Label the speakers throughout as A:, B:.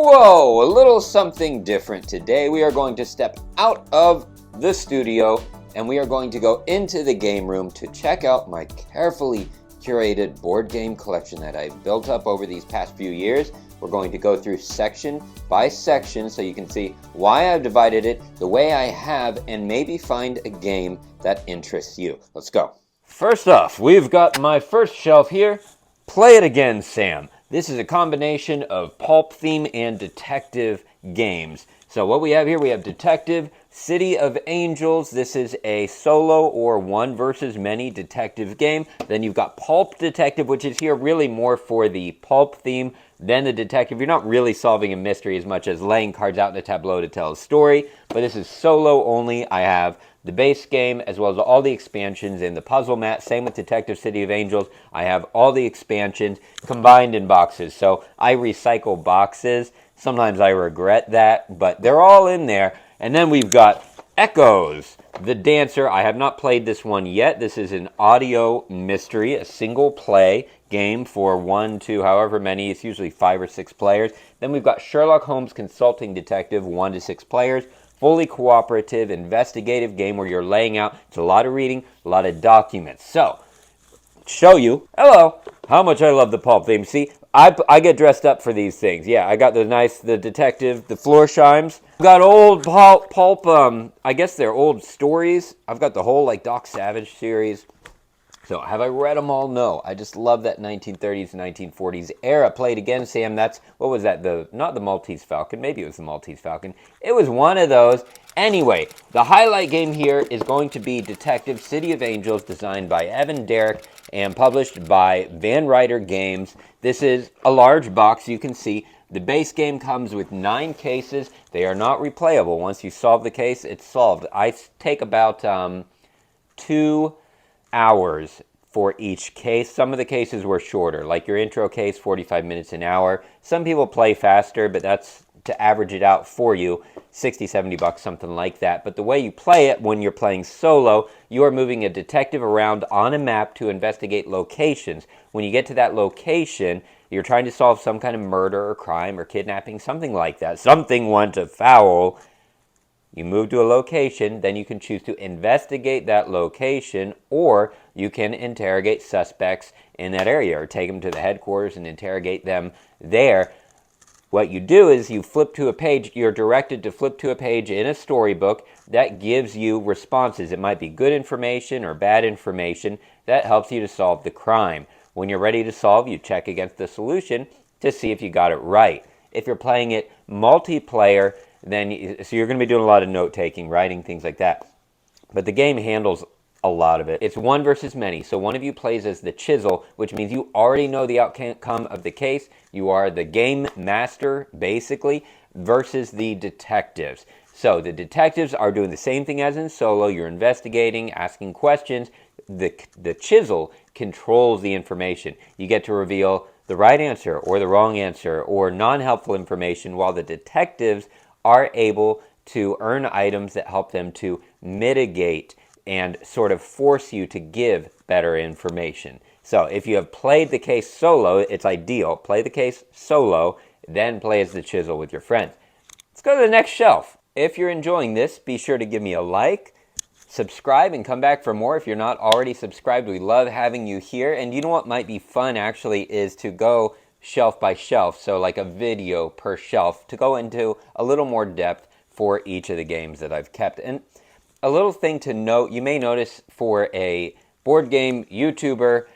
A: Whoa, a little something different today. We are going to step out of the studio and we are going to go into the game room to check out my carefully curated board game collection that I've built up over these past few years. We're going to go through section by section so you can see why I've divided it the way I have and maybe find a game that interests you. Let's go. First off, we've got my first shelf here. Play It Again, Sam. This is a combination of pulp theme and detective games. So what we have here, we have Detective, City of Angels. This is a solo or one versus many detective game. Then you've got Pulp Detective, which is here really more for the pulp theme than the detective. You're not really solving a mystery as much as laying cards out in a tableau to tell a story. But this is solo only. I have the base game as well as all the expansions in the puzzle mat. Same with Detective City of Angels. I have all the expansions combined in boxes. So I recycle boxes. Sometimes I regret that, but they're all in there. And then we've got Echoes, the Dancer. I have not played this one yet. This is an audio mystery, a single play game for 1, 2, however many. It's usually 5 or 6 players. Then we've got Sherlock Holmes Consulting Detective, 1 to 6 players. Fully cooperative, investigative game where you're laying out. It's a lot of reading, a lot of documents. So, show you, hello, how much I love the pulp theme. See, I get dressed up for these things. Yeah, I got the detective, the Floorshimes. I've got old pulp, I guess they're old stories. I've got the whole, like, Doc Savage series. So, have I read them all? No. I just love that 1930s and 1940s era. Play It Again, Sam. That's, what was that? Not the Maltese Falcon. Maybe it was the Maltese Falcon. It was one of those. Anyway, the highlight game here is going to be Detective City of Angels, designed by Evan Derrick and published by Van Ryder Games. This is a large box, you can see. The base game comes with 9 cases. They are not replayable. Once you solve the case, it's solved. I take about 2 hours for each case. Some of the cases were shorter, like your intro case, 45 minutes an hour. Some people play faster, but that's to average it out for you, 60, 70 bucks, something like that. But the way you play it when you're playing solo, you are moving a detective around on a map to investigate locations. When you get to that location, you're trying to solve some kind of murder or crime or kidnapping, something like that. Something went afoul. You move to a location, then you can choose to investigate that location, or you can interrogate suspects in that area, or take them to the headquarters and interrogate them there. What you do is you flip to a page. You're directed to flip to a page in a storybook that gives you responses. It might be good information or bad information that helps you to solve the crime. When you're ready to solve, you check against the solution to see if you got it right. If you're playing it multiplayer, so you're going to be doing a lot of note-taking, writing, things like that. But the game handles a lot of it. It's one versus many. So one of you plays as the chisel, which means you already know the outcome of the case. You are the game master, basically, versus the detectives. So the detectives are doing the same thing as in solo. You're investigating, asking questions. The chisel controls the information. You get to reveal the right answer or the wrong answer or non-helpful information, while the detectives are able to earn items that help them to mitigate and sort of force you to give better information. So if you have played the case solo, it's ideal. Play the case solo, then play as the chisel with your friends. Let's go to the next shelf. If you're enjoying this, be sure to give me a like, subscribe, and come back for more if you're not already subscribed. We love having you here. And you know what might be fun, actually, is to go shelf by shelf, so like a video per shelf, to go into a little more depth for each of the games that I've kept. And a little thing to note, you may notice for a board game YouTuber,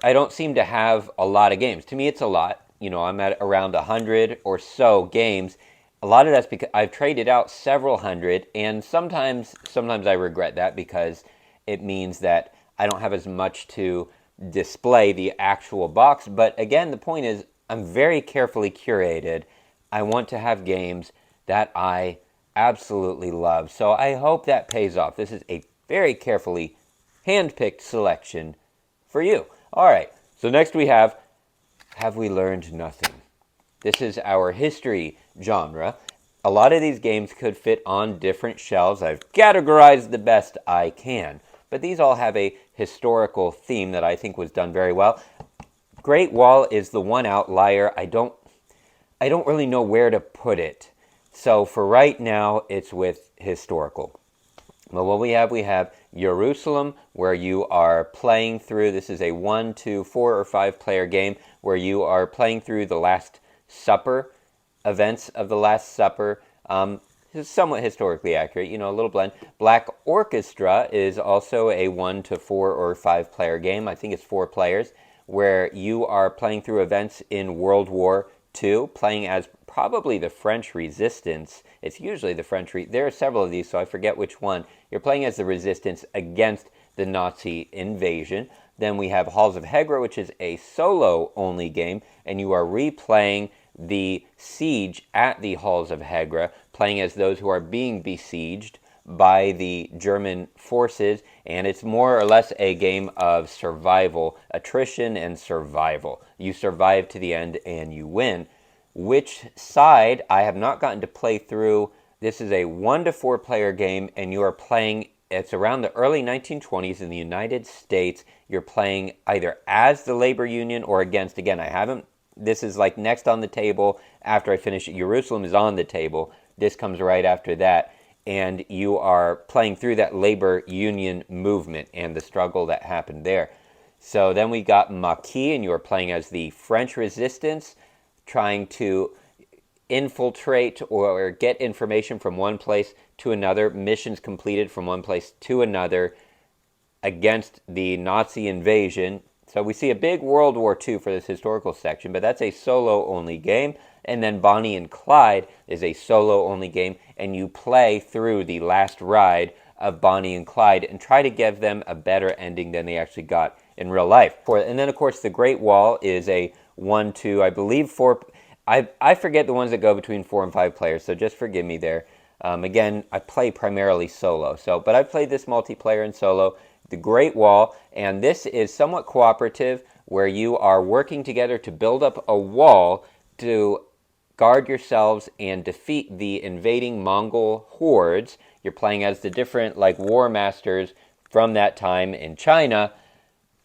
A: I don't seem to have a lot of games. To me, it's a lot. You know, I'm at around 100 or so games. A lot of that's because I've traded out several hundred, and sometimes I regret that because it means that I don't have as much to display the actual box. But again, the point is, I'm very carefully curated. I want to have games that I absolutely love. So I hope that pays off. This is a very carefully hand-picked selection for you. All right, so next we have We Learned Nothing? This is our history genre. A lot of these games could fit on different shelves. I've categorized the best I can. But these all have a historical theme that I think was done very well. Great Wall is the one outlier. I don't really know where to put it. So for right now, it's with historical. But what we have Jerusalem, where you are playing through, this is a 1, 2, 4, or 5 player game, where you are playing through the Last Supper, events of the Last Supper. It's somewhat historically accurate, a little blend. Black Orchestra is also a 1 to 4 or 5 player game. I think it's 4 players, where you are playing through events in World War II, playing as probably the French Resistance. It's usually the French. There are several of these, so I forget which one. You're playing as the Resistance against the Nazi invasion. Then we have Halls of Hegra, which is a solo-only game, and you are replaying the siege at the Halls of Hegra, playing as those who are being besieged by the German forces, and it's more or less a game of survival, attrition and survival. You survive to the end and you win. Which side I have not gotten to play through. This is a 1 to 4 player game, and you are playing, it's around the early 1920s in the United States. You're playing either as the labor union or against, again, this is like next on the table after I finish it. Jerusalem is on the table. This comes right after that. And you are playing through that labor union movement and the struggle that happened there. So then we got Maquis, and you are playing as the French resistance, trying to infiltrate or get information from one place to another, missions completed from one place to another against the Nazi invasion. So we see a big World War II for this historical section, but that's a solo-only game. And then Bonnie and Clyde is a solo-only game, and you play through the last ride of Bonnie and Clyde and try to give them a better ending than they actually got in real life. And then, of course, the Great Wall is a 1, 2, I believe 4. I forget the ones that go between 4 and 5 players, so just forgive me there. Again, I play primarily solo, but I played this multiplayer and solo. The Great Wall, and this is somewhat cooperative, where you are working together to build up a wall to guard yourselves and defeat the invading Mongol hordes. You're playing as the different war masters from that time in China,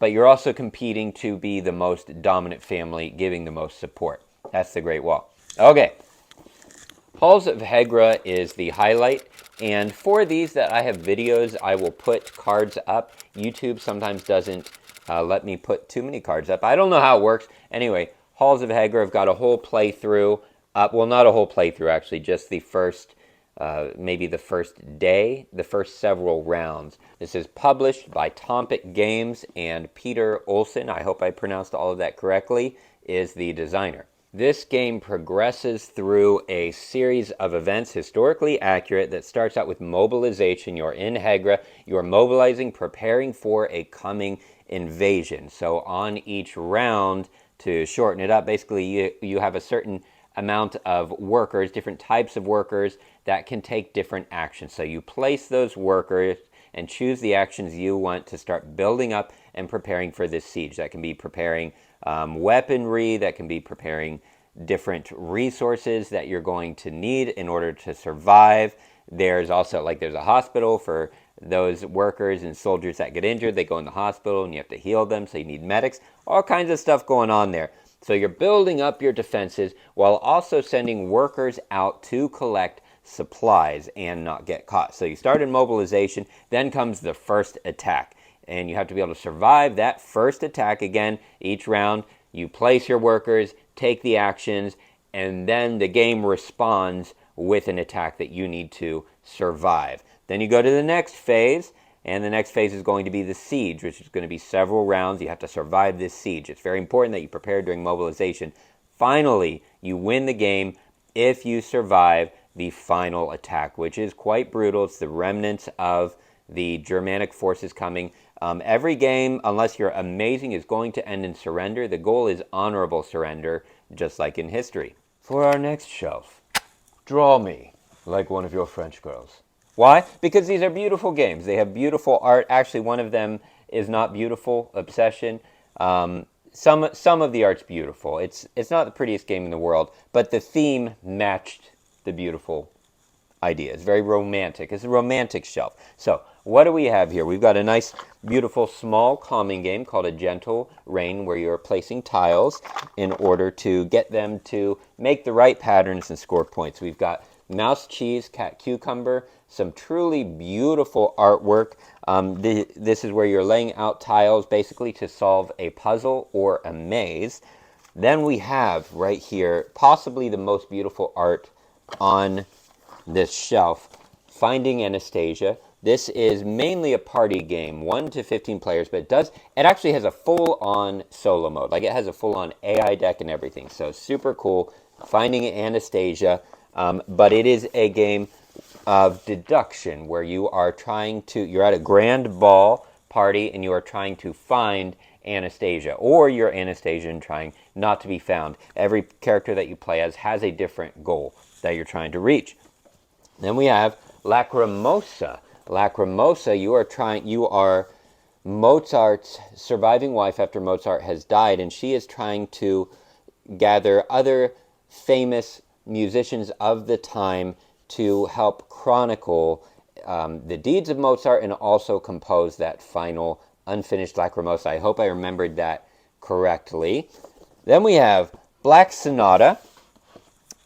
A: but you're also competing to be the most dominant family, giving the most support. That's the Great Wall. Okay, Halls of Hegra is the highlight, and for these that I have videos, I will put cards up. YouTube sometimes doesn't let me put too many cards up. I don't know how it works. Anyway, Halls of Hegra, I've got a whole playthrough up. Well, not a whole playthrough, actually, just the first, maybe the first day, the first several rounds. This is published by Tompic Games, and Peter Olsen, I hope I pronounced all of that correctly, is the designer. This game progresses through a series of events, historically accurate, that starts out with mobilization. You're in Hegra, you're mobilizing, preparing for a coming invasion. So on each round, to shorten it up, basically you have a certain amount of workers, different types of workers that can take different actions. So you place those workers and choose the actions you want to start building up and preparing for this siege. That can be preparing weaponry, that can be preparing different resources that you're going to need in order to survive. There's also, there's a hospital for those workers and soldiers that get injured. They go in the hospital and you have to heal them, so you need medics. All kinds of stuff going on there. So you're building up your defenses while also sending workers out to collect supplies and not get caught. So you start in mobilization, then comes the first attack. And you have to be able to survive that first attack. Again, each round, you place your workers, take the actions, and then the game responds with an attack that you need to survive. Then you go to the next phase, and the next phase is going to be the siege, which is going to be several rounds. You have to survive this siege. It's very important that you prepare during mobilization. Finally, you win the game if you survive the final attack, which is quite brutal. It's the remnants of the Germanic forces coming. Every game, unless you're amazing, is going to end in surrender. The goal is honorable surrender, just like in history. For our next shelf, draw me like one of your French girls. Why? Because these are beautiful games. They have beautiful art. Actually, one of them is not beautiful, Obsession. Some of the art's beautiful. It's not the prettiest game in the world, but the theme matched the beautiful idea. It's very romantic. It's a romantic shelf. So what do we have here? We've got a nice, beautiful, small, calming game called A Gentle Rain, where you're placing tiles in order to get them to make the right patterns and score points. We've got mouse, cheese, cat, cucumber, some truly beautiful artwork. This is where you're laying out tiles basically to solve a puzzle or a maze. Then we have right here possibly the most beautiful art on this shelf, Finding Anastasia. This is mainly a party game, 1 to 15 players, but it actually has a full-on solo mode. Like, it has a full-on AI deck and everything, so super cool. Finding Anastasia, but it is a game of deduction where you're at a grand ball party and you are trying to find Anastasia, or you're Anastasia and trying not to be found. Every character that you play as has a different goal that you're trying to reach. Then we have Lacrimosa. Lacrimosa, you are Mozart's surviving wife after Mozart has died, and she is trying to gather other famous musicians of the time to help chronicle the deeds of Mozart and also compose that final unfinished Lacrimosa. I hope I remembered that correctly. Then we have Black Sonata.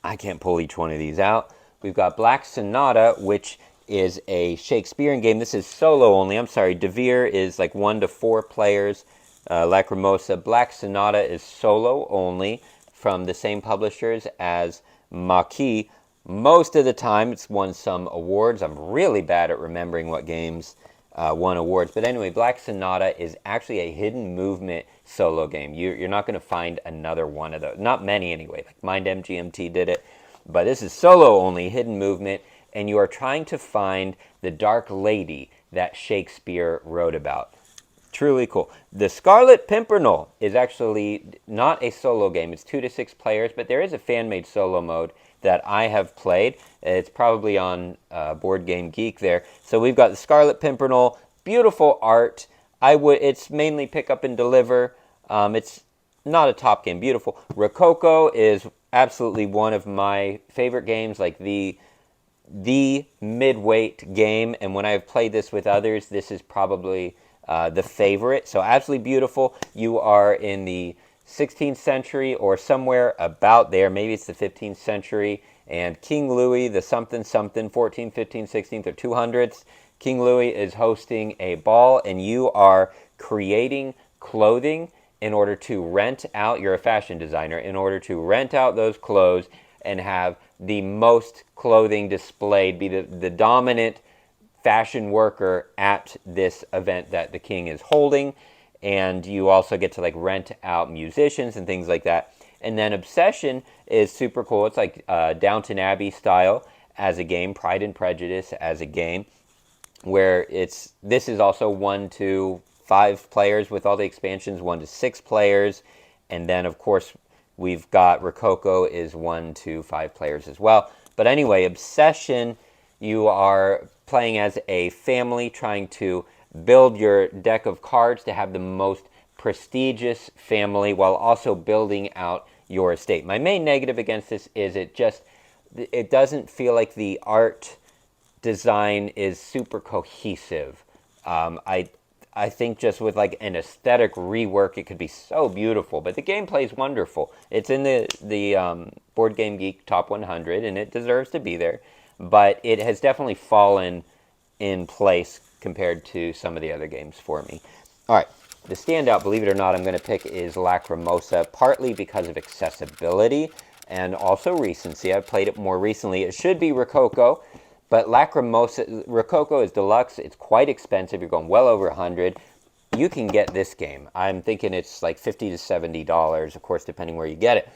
A: I can't pull each one of these out. We've got Black Sonata, which is a Shakespearean game. This is solo only. I'm sorry, De Vere is like 1 to 4 players. Lacrimosa. Black Sonata is solo only from the same publishers as Maquis. Most of the time, it's won some awards. I'm really bad at remembering what games won awards. But anyway, Black Sonata is actually a hidden movement solo game. You're not going to find another one of those. Not many anyway. Like Mind MGMT did it. But this is solo only, hidden movement. And you are trying to find the Dark Lady that Shakespeare wrote about. Truly cool. The Scarlet Pimpernel is actually not a solo game. It's 2 to 6 players, but there is a fan-made solo mode that I have played. It's probably on Board Game Geek there. So we've got the Scarlet Pimpernel, beautiful art. It's mainly pick up and deliver. It's not a top game, beautiful. Rococo is absolutely one of my favorite games, like the mid-weight game. And when I've played this with others, this is probably the favorite. So absolutely beautiful. You are in the 16th century or somewhere about there. Maybe it's the 15th century. And King Louis, the something, 14th, 15th, 16th, or 200th, King Louis is hosting a ball, and you are creating clothing in order to rent out. You're a fashion designer. In order to rent out those clothes and have the most clothing displayed, be the dominant fashion worker at this event that the king is holding. And you also get to like rent out musicians and things like that. And then Obsession is super cool. It's like Downton Abbey style as a game, Pride and Prejudice as a game, where this is also 1 to 5 players with all the expansions, 1 to 6 players. And then of course we've got Rococo is 1 to 5 players as well. But anyway, Obsession, you are playing as a family trying to build your deck of cards to have the most prestigious family while also building out your estate. My main negative against this is it doesn't feel like the art design is super cohesive. I think just with like an aesthetic rework, it could be so beautiful. But the gameplay is wonderful. It's in the Board Game Geek Top 100, and it deserves to be there. But it has definitely fallen in place compared to some of the other games for me. All right, the standout, believe it or not, I'm going to pick is Lacrimosa, partly because of accessibility and also recency. I've played it more recently. It should be Rococo, but Rococo is deluxe. It's quite expensive. You're going well over 100. You can get this game. I'm thinking it's like $50 to $70, of course, depending where you get it.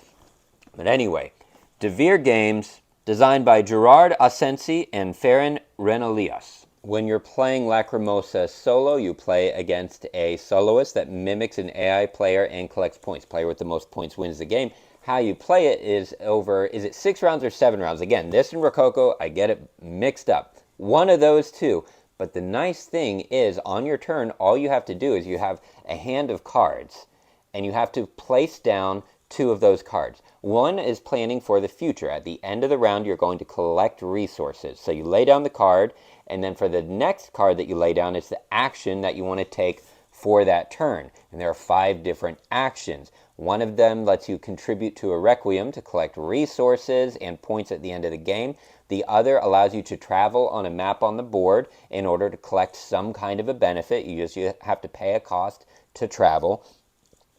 A: But anyway, De Vere Games, designed by Gerard Asensi and Ferran Renalias. When you're playing Lacrimosa solo, you play against a soloist that mimics an AI player and collects points. Player with the most points wins the game. How you play it is it 6 rounds or 7 rounds? Again, this and Rococo, I get it mixed up. One of those two. But the nice thing is, on your turn, all you have to do is you have a hand of cards, and you have to place down 2 of those cards. One is planning for the future. At the end of the round, you're going to collect resources. So you lay down the card, and then for the next card that you lay down, it's the action that you want to take for that turn. And there are 5 different actions. One of them lets you contribute to a requiem to collect resources and points at the end of the game. The other allows you to travel on a map on the board in order to collect some kind of a benefit. You have to pay a cost to travel.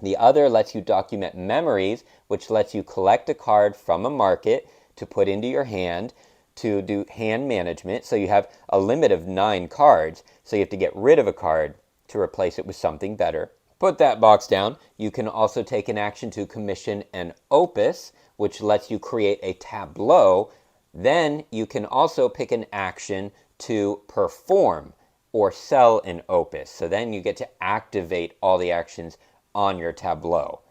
A: The other lets you document memories, which lets you collect a card from a market to put into your hand to do hand management. So you have a limit of 9 cards, so you have to get rid of a card to replace it with something better. Put that box down. You can also take an action to commission an opus, which lets you create a tableau. Then you can also pick an action to perform or sell an opus. So then you get to activate all the actions on your tableau.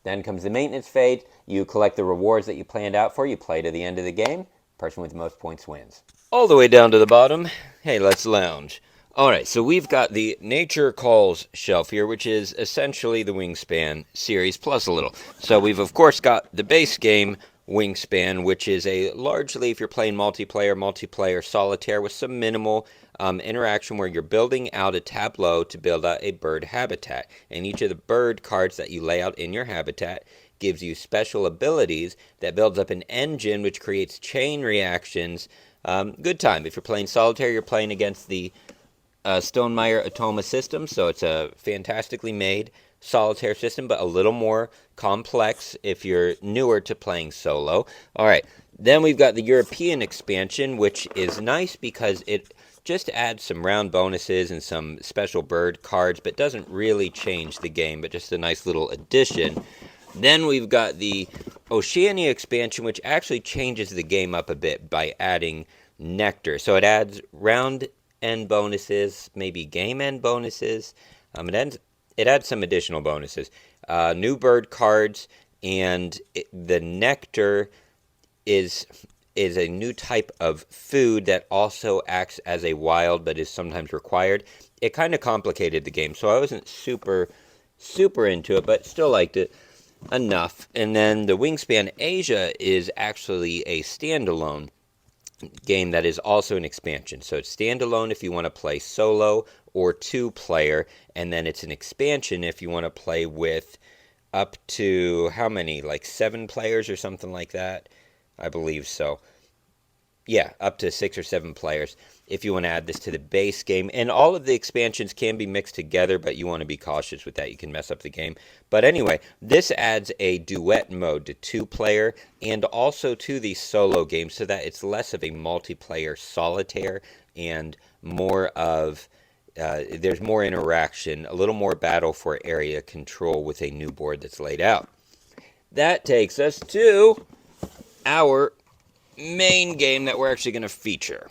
A: Then comes the maintenance phase. You collect the rewards that you planned out for. You play to the end of the game. Person with the most points wins. All the way down to the bottom. Hey, let's lounge. Alright, so we've got the Nature Calls shelf here, which is essentially the Wyrmspan series plus a little. So we've of course got the base game Wyrmspan, which is a largely, if you're playing multiplayer solitaire with some minimal interaction where you're building out a tableau to build out a bird habitat. And each of the bird cards that you lay out in your habitat gives you special abilities that builds up an engine which creates chain reactions. Good time. If you're playing solitaire, you're playing against the Stonemaier Atoma system, so it's a fantastically made solitaire system, but a little more complex if you're newer to playing solo. Alright, then we've got the European expansion, which is nice because it just adds some round bonuses and some special bird cards, but doesn't really change the game, but just a nice little addition. Then we've got the Oceania expansion, which actually changes the game up a bit by adding nectar. So it adds round end bonuses, maybe game end bonuses. It adds some additional bonuses. New bird cards, and the nectar is a new type of food that also acts as a wild but is sometimes required. It kind of complicated the game, so I wasn't super into it, but still liked it enough. And then the Wyrmspan Asia is actually a standalone game that is also an expansion. So it's standalone if you want to play solo or 2-player, and then it's an expansion if you want to play with up to, how many, like 7 players or something like that? I believe so. Yeah, up to 6 or 7 players if you want to add this to the base game. And all of the expansions can be mixed together, but you want to be cautious with that. You can mess up the game. But anyway, this adds a duet mode to 2-player and also to the solo game, so that it's less of a multiplayer solitaire and more of, there's more interaction, a little more battle for area control with a new board that's laid out. That takes us to our main game that we're actually going to feature.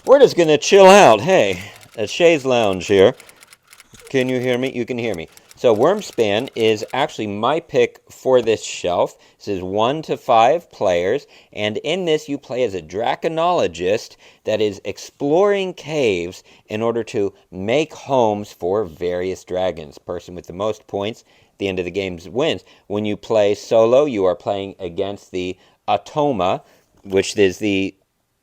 A: We're just going to chill out. Hey, at Shay's Lounge here. Can you hear me? You can hear me. So Wyrmspan is actually my pick for this shelf. This is 1 to 5 players, and in this you play as a draconologist that is exploring caves in order to make homes for various dragons. Person with the most points at the end of the game wins. When you play solo, you are playing against the Atoma, which is the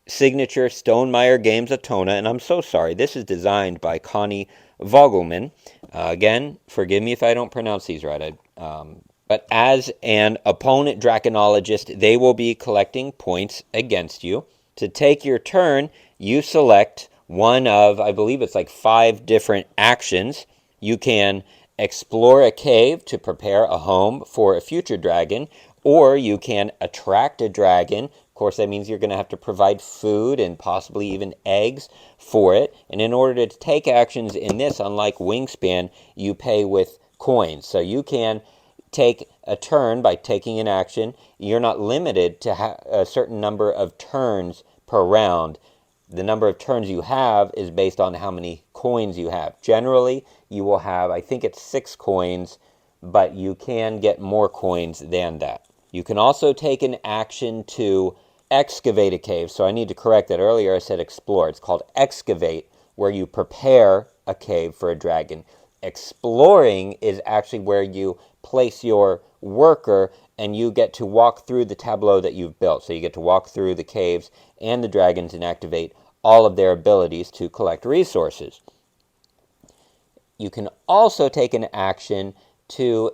A: signature Stonemaier Games Atona, and I'm so sorry, this is designed by Connie Vogelman. Again, forgive me if I don't pronounce these right. But as an opponent draconologist, they will be collecting points against you. To take your turn, you select one of, I believe it's like 5 different actions. You can explore a cave to prepare a home for a future dragon, or you can attract a dragon. Of course, that means you're going to have to provide food and possibly even eggs for it. And in order to take actions in this, unlike Wyrmspan, you pay with coins. So you can take a turn by taking an action. You're not limited to a certain number of turns per round. The number of turns you have is based on how many coins you have. Generally, you will have, I think it's 6 coins, but you can get more coins than that. You can also take an action to excavate a cave. So I need to correct that. Earlier I said explore. It's called excavate, where you prepare a cave for a dragon. Exploring is actually where you place your worker and you get to walk through the tableau that you've built. So you get to walk through the caves and the dragons and activate all of their abilities to collect resources. You can also take an action to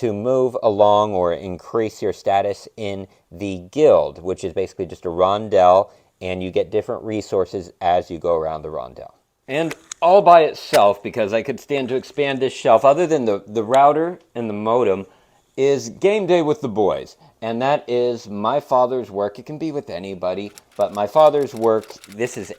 A: move along or increase your status in the guild, which is basically just a rondel, and you get different resources as you go around the rondel. And all by itself, because I could stand to expand this shelf, other than the router and the modem, is Game Day with the Boys. And that is my father's work. It can be with anybody, but my father's work, this is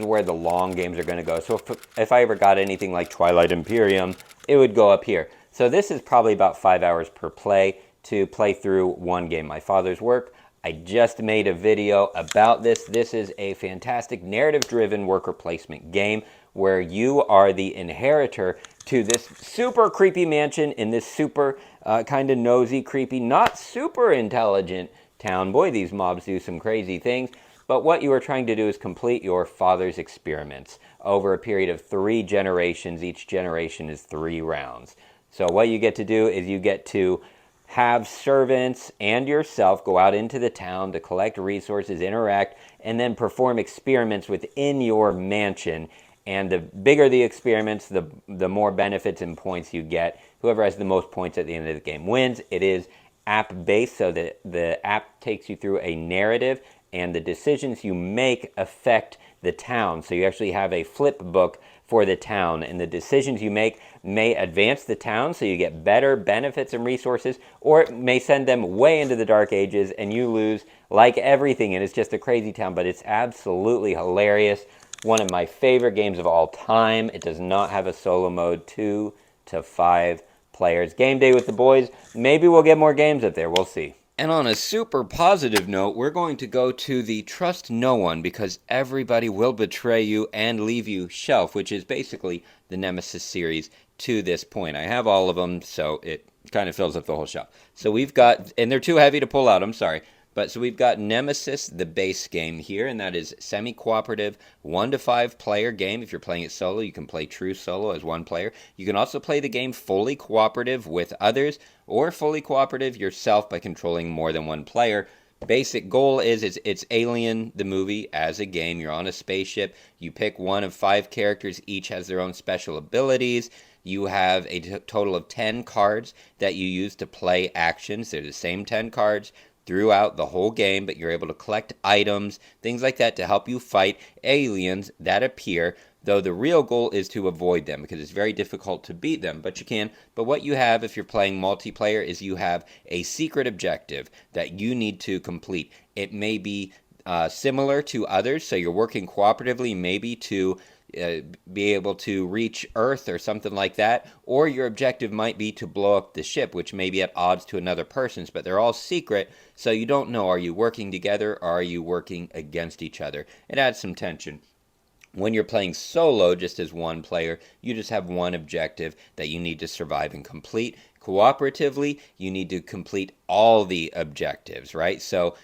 A: where the long games are going to go. So if I ever got anything like Twilight Imperium, it would go up here. So this is probably about 5 hours per play to play through one game. My father's work, I just made a video about this. This is a fantastic narrative-driven worker placement game where you are the inheritor to this super creepy mansion in this super kind of nosy, creepy, not super intelligent town. Boy, these mobs do some crazy things. But what you are trying to do is complete your father's experiments over a period of 3 generations. Each generation is 3 rounds. So what you get to do is you get to have servants and yourself go out into the town to collect resources, interact, and then perform experiments within your mansion. And the bigger the experiments, the more benefits and points you get. Whoever has the most points at the end of the game wins. It is app-based, so that the app takes you through a narrative, and the decisions you make affect the town. So you actually have a flip book for the town, and the decisions you make may advance the town, so you get better benefits and resources, or it may send them way into the dark ages, and you lose like everything, and it's just a crazy town, but it's absolutely hilarious. One of my favorite games of all time. It does not have a solo mode. 2 to 5 players. Game Day with the Boys. Maybe we'll get more games up there. We'll see. And on a super positive note, we're going to go to the Trust No One, because everybody will betray you and leave you shelf, which is basically the Nemesis series to this point. I have all of them, so it kind of fills up the whole shelf. So we've got, and they're too heavy to pull out, I'm sorry. But so we've got Nemesis, the base game here, and that is semi-cooperative, 1 to 5 player game. If you're playing it solo, you can play true solo as 1 player. You can also play the game fully cooperative with others, or fully cooperative yourself by controlling more than 1 player. Basic goal is it's Alien, the movie, as a game. You're on a spaceship. You pick 1 of 5 characters. Each has their own special abilities. You have a total of 10 cards that you use to play actions. They're the same 10 cards throughout the whole game, but you're able to collect items, things like that, to help you fight aliens that appear, though the real goal is to avoid them, because it's very difficult to beat them, but you can. But what you have if you're playing multiplayer is you have a secret objective that you need to complete. It may be similar to others, so you're working cooperatively maybe to be able to reach Earth or something like that, or your objective might be to blow up the ship, which may be at odds to another person's, but they're all secret, so you don't know, are you working together or are you working against each other? It adds some tension. When you're playing solo, just as 1 player, you just have 1 objective that you need to survive and complete. Cooperatively, you need to complete all the objectives, right? So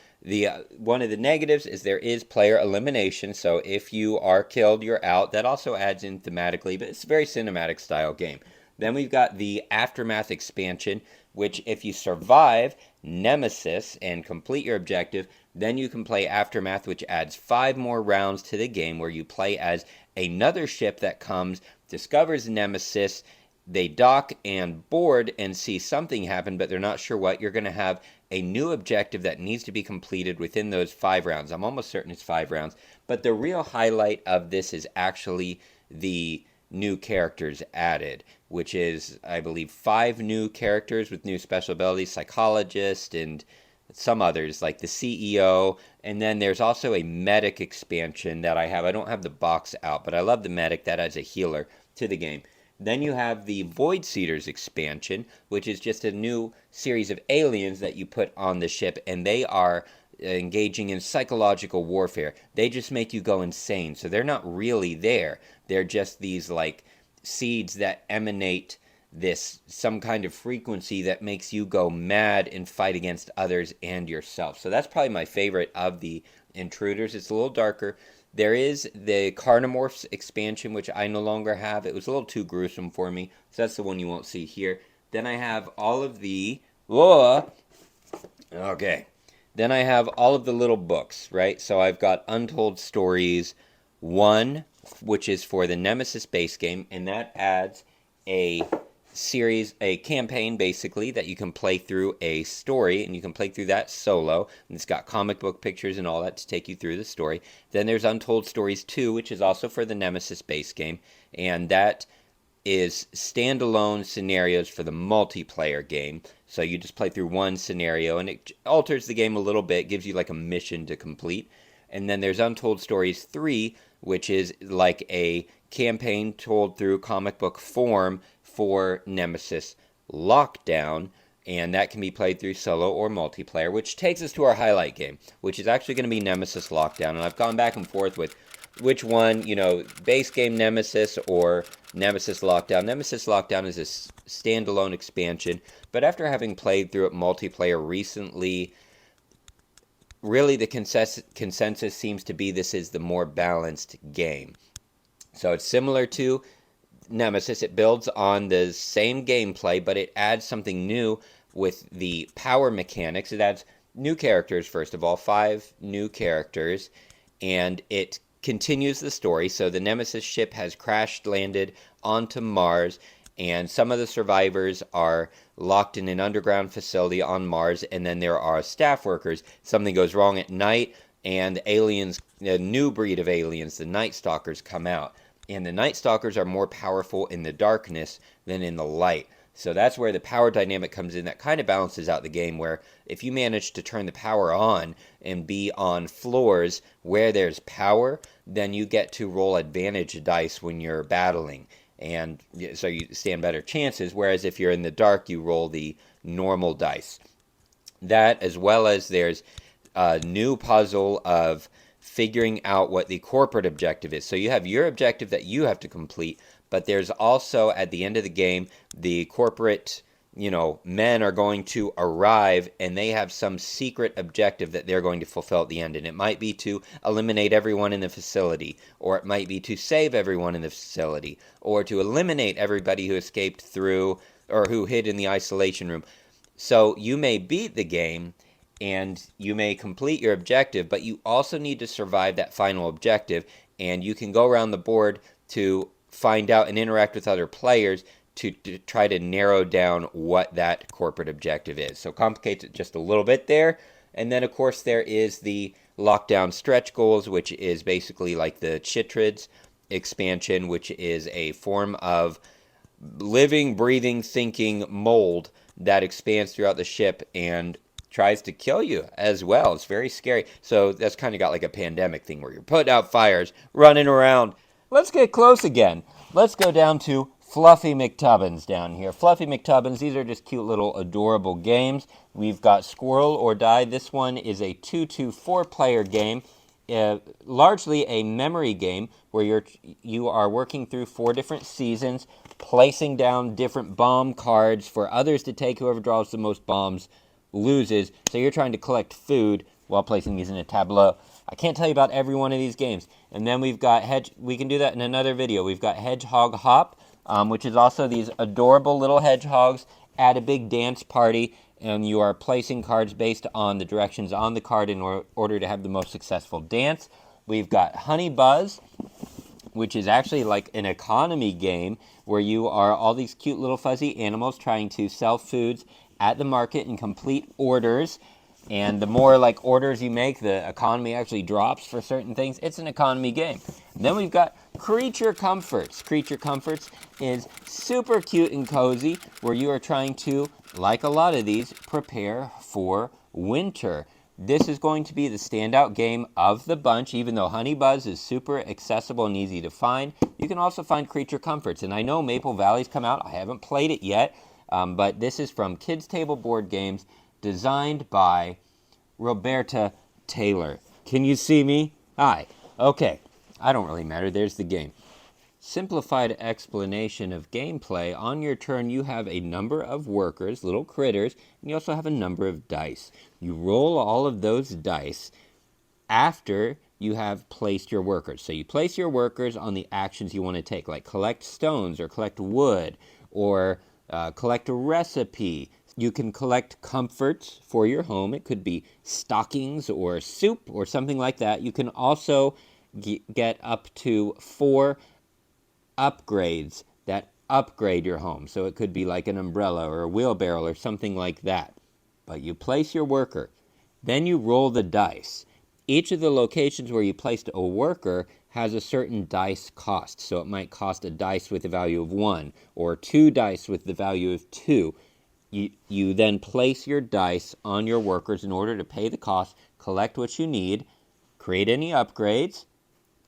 A: one of the negatives is there is player elimination, so if you are killed, you're out. That also adds in thematically, but it's a very cinematic style game. Then we've got the Aftermath expansion, which if you survive Nemesis and complete your objective, then you can play Aftermath, which adds 5 more rounds to the game, where you play as another ship that comes, discovers Nemesis, they dock and board and see something happen, but they're not sure what. You're going to have a new objective that needs to be completed within those 5 rounds. I'm almost certain it's 5 rounds. But the real highlight of this is actually the new characters added, which is, I believe, 5 new characters with new special abilities, psychologist and some others like the CEO. And then there's also a medic expansion that I have. I don't have the box out, but I love the medic. That adds a healer to the game. Then you have the Void Seeders expansion, which is just a new series of aliens that you put on the ship, and they are engaging in psychological warfare. They just make you go insane. So they're not really there. They're just these like seeds that emanate some kind of frequency that makes you go mad and fight against others and yourself. So that's probably my favorite of the intruders. It's a little darker. There is the Carnomorphs expansion, which I no longer have. It was a little too gruesome for me, so that's the one you won't see here. Then I have all of the Okay. Then I have all of the little books, right? So I've got Untold Stories 1, which is for the Nemesis base game, and that adds a series, a campaign basically, that you can play through a story, and you can play through that solo. And it's got comic book pictures and all that to take you through the story. Then there's Untold Stories 2, which is also for the Nemesis base game, and that is standalone scenarios for the multiplayer game. So you just play through one scenario and it alters the game a little bit, gives you like a mission to complete. And then there's Untold Stories 3, which is like a campaign told through comic book form for Nemesis Lockdown. And that can be played through solo or multiplayer, which takes us to our highlight game, which is actually going to be Nemesis Lockdown. And I've gone back and forth with which one, base game Nemesis or Nemesis Lockdown. Nemesis Lockdown is a standalone expansion, but after having played through it multiplayer recently, really the consensus seems to be this is the more balanced game. So it's similar to Nemesis. It builds on the same gameplay, but it adds something new with the power mechanics. It adds new characters, first of all, 5 new characters, and it continues the story. So the Nemesis ship has crash landed onto Mars, and some of the survivors are locked in an underground facility on Mars, and then there are staff workers. Something goes wrong at night, and aliens, a new breed of aliens, the Night Stalkers, come out. And the Night Stalkers are more powerful in the darkness than in the light. So that's where the power dynamic comes in. That kind of balances out the game, where if you manage to turn the power on and be on floors where there's power, then you get to roll advantage dice when you're battling. And so you stand better chances, whereas if you're in the dark, you roll the normal dice. That, as well as there's a new puzzle of figuring out what the corporate objective is. So you have your objective that you have to complete, but there's also, at the end of the game, the corporate, men are going to arrive, and they have some secret objective that they're going to fulfill at the end. And it might be to eliminate everyone in the facility, or it might be to save everyone in the facility, or to eliminate everybody who escaped through, or who hid in the isolation room. So you may beat the game, and you may complete your objective, but you also need to survive that final objective, and you can go around the board to find out and interact with other players to try to narrow down what that corporate objective is. So complicates it just a little bit there. And then, of course, there is the Lockdown stretch goals, which is basically like the Chytrids expansion, which is a form of living, breathing, thinking mold that expands throughout the ship and tries to kill you as well. It's very scary. So that's kind of got like a pandemic thing where you're putting out fires, running around. Let's get close again. Let's go down to Fluffy McTubbins down here. Fluffy McTubbins, these are just cute little adorable games. We've got Squirrel or Die. This one is a 2-4 player game. Largely a memory game where you are working through 4 different seasons, placing down different bomb cards for others to take. Whoever draws the most bombs loses. So you're trying to collect food while placing these in a tableau. I can't tell you about every one of these games. And then we've got we can do that in another video. We've got Hedgehog Hop, which is also these adorable little hedgehogs at a big dance party, and you are placing cards based on the directions on the card in order to have the most successful dance. We've got Honey Buzz, which is actually like an economy game where you are all these cute little fuzzy animals trying to sell foods at the market and complete orders. And the more like orders you make, the economy actually drops for certain things. It's an economy game. Then we've got Creature Comforts. Creature Comforts is super cute and cozy, where you are trying to, like a lot of these, prepare for winter. This is going to be the standout game of the bunch. Even though Honey Buzz is super accessible and easy to find, you can also find Creature Comforts. And I know Maple Valley's come out. I haven't played it yet, but this is from Kids Table Board Games, designed by Roberta Taylor. Can you see me? Hi. Okay. I don't really matter. There's the game. Simplified explanation of gameplay. On your turn, you have a number of workers, little critters, and you also have a number of dice. You roll all of those dice after you have placed your workers. So you place your workers on the actions you want to take, like collect stones or collect wood or collect a recipe, You can collect comforts for your home. It could be stockings or soup or something like that. You can also get up to 4 upgrades that upgrade your home. So it could be like an umbrella or a wheelbarrow or something like that. But you place your worker. Then you roll the dice. Each of the locations where you placed a worker has a certain dice cost. So it might cost a dice with the value of 1 or 2 dice with the value of 2. You then place your dice on your workers in order to pay the cost, collect what you need, create any upgrades,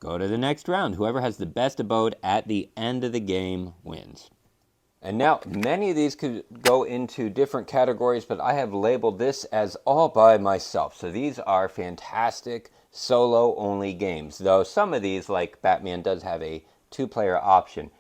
A: go to the next round. Whoever has the best abode at the end of the game wins. And now, many of these could go into different categories, but I have labeled this as all by myself. So these are fantastic solo-only games, though some of these, like Batman, does have a 2-player option.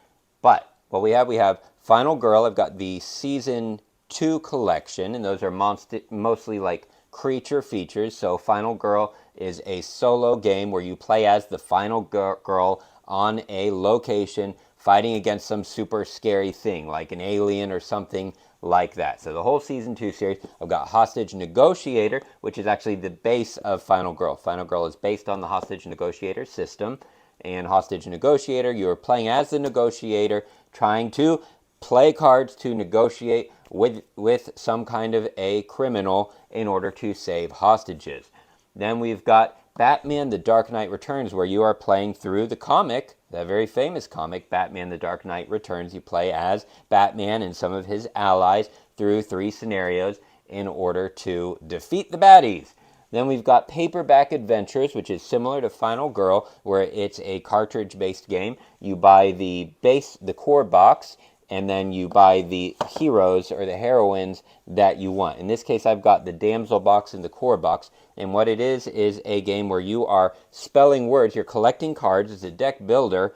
A: But what we have Final Girl. I've got the Season 2 collection, and those are mostly like creature features. So Final Girl is a solo game where you play as the final girl on a location fighting against some super scary thing like an alien or something like that. So the whole Season 2 series. I've got Hostage Negotiator, which is actually the base of Final Girl. Final Girl is based on the Hostage Negotiator system. And Hostage Negotiator, you are playing as the negotiator, trying to play cards to negotiate with some kind of a criminal in order to save hostages. Then we've got Batman The Dark Knight Returns, where you are playing through the comic, that very famous comic, Batman The Dark Knight Returns. You play as Batman and some of his allies through 3 scenarios in order to defeat the baddies. Then we've got Paperback Adventures, which is similar to Final Girl, where it's a cartridge-based game. You buy the core box, and then you buy the heroes or the heroines that you want. In this case, I've got the damsel box and the core box. And what it is a game where you are spelling words. You're collecting cards. It's a deck builder.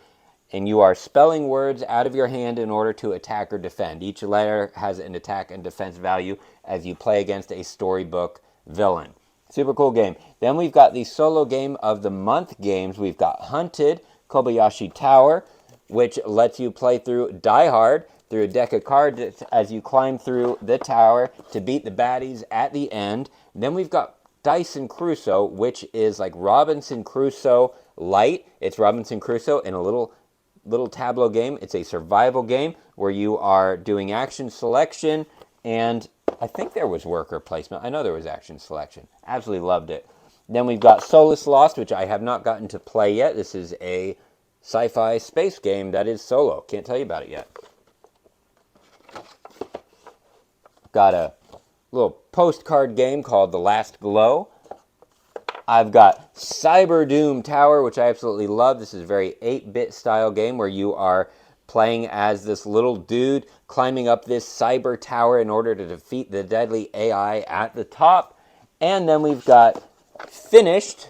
A: And you are spelling words out of your hand in order to attack or defend. Each letter has an attack and defense value as you play against a storybook villain. Super cool game. Then we've got the solo game of the month games. We've got Hunted, Kobayashi Tower, which lets you play through Die Hard through a deck of cards as you climb through the tower to beat the baddies at the end. Then we've got Dyson Crusoe, which is like Robinson Crusoe light. It's Robinson Crusoe in a little tableau game. It's a survival game where you are doing action selection, and I think there was worker placement. I know there was action selection. Absolutely loved it. Then we've got Solus Lost, which I have not gotten to play yet. This is a sci-fi space game that is solo. Can't tell you about it yet. Got a little postcard game called The Last Glow. I've got Cyber Doom Tower, which I absolutely love. This is a very 8-bit style game where you are playing as this little dude climbing up this cyber tower in order to defeat the deadly AI at the top. And then we've got Finished,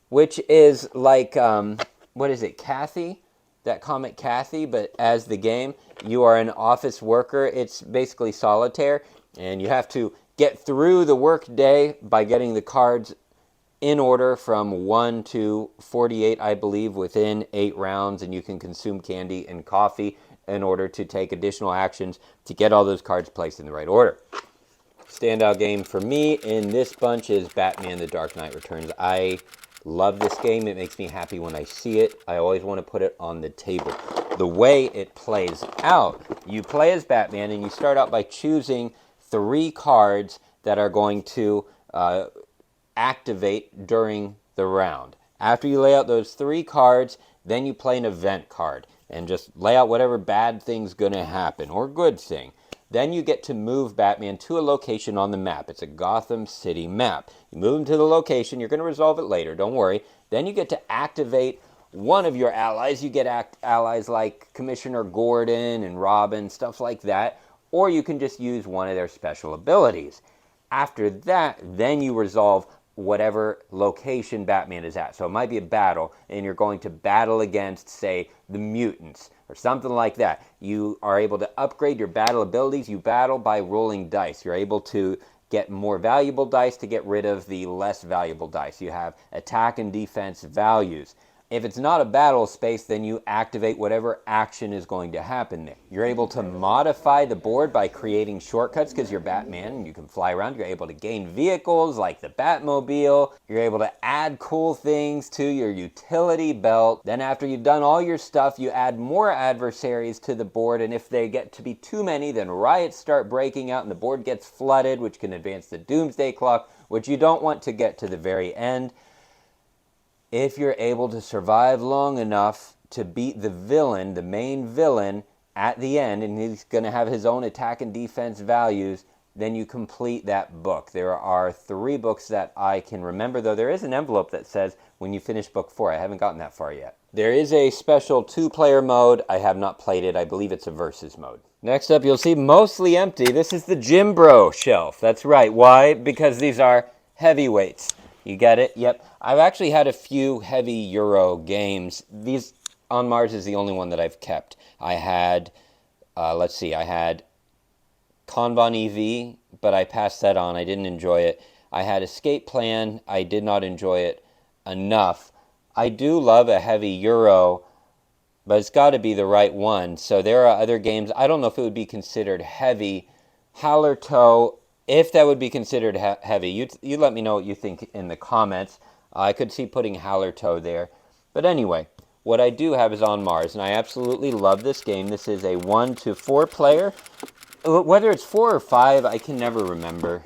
A: which is like, what is it, Kathy? That comic Kathy, but as the game, you are an office worker. It's basically solitaire, and you have to get through the work day by getting the cards in order from 1 to 48, I believe, within 8 rounds, and you can consume candy and coffee in order to take additional actions to get all those cards placed in the right order. Standout game for me in this bunch is Batman The Dark Knight Returns. I love this game. It makes me happy when I see it. I always want to put it on the table. The way it plays out, you play as Batman, and you start out by choosing 3 cards that are going to activate during the round. After you lay out those 3 cards, then you play an event card and just lay out whatever bad thing's going to happen or good thing. Then you get to move Batman to a location on the map. It's a Gotham City map. You move him to the location. You're going to resolve it later. Don't worry. Then you get to activate one of your allies. You get allies like Commissioner Gordon and Robin, stuff like that. Or you can just use one of their special abilities. After that, then you resolve whatever location Batman is at. So it might be a battle, and you're going to battle against, say, the mutants or something like that. You are able to upgrade your battle abilities. You battle by rolling dice. You're able to get more valuable dice to get rid of the less valuable dice. You have attack and defense values. If it's not a battle space, then you activate whatever action is going to happen there. You're able to modify the board by creating shortcuts because you're Batman and you can fly around. You're able to gain vehicles like the Batmobile. You're able to add cool things to your utility belt. Then after you've done all your stuff, you add more adversaries to the board, and if they get to be too many, then riots start breaking out and the board gets flooded, which can advance the doomsday clock, which you don't want to get to the very end. If you're able to survive long enough to beat the villain, the main villain, at the end, and he's going to have his own attack and defense values, then you complete that book. There are 3 books that I can remember, though there is an envelope that says when you finish book 4. I haven't gotten that far yet. There is a special 2-player mode. I have not played it. I believe it's a versus mode. Next up, you'll see mostly empty. This is the Jim Bro shelf. That's right. Why? Because these are heavyweights. You get it? Yep. I've actually had a few heavy Euro games. These on Mars is the only one that I've kept. I had, I had Kanban EV, but I passed that on. I didn't enjoy it. I had Escape Plan. I did not enjoy it enough. I do love a heavy Euro, but it's got to be the right one. So there are other games. I don't know if it would be considered heavy. Hallertau, if that would be considered heavy, you let me know what you think in the comments. I could see putting Hallertau there. But anyway, what I do have is On Mars, and I absolutely love this game. This is a 1 to 4 player. Whether it's 4 or 5, I can never remember.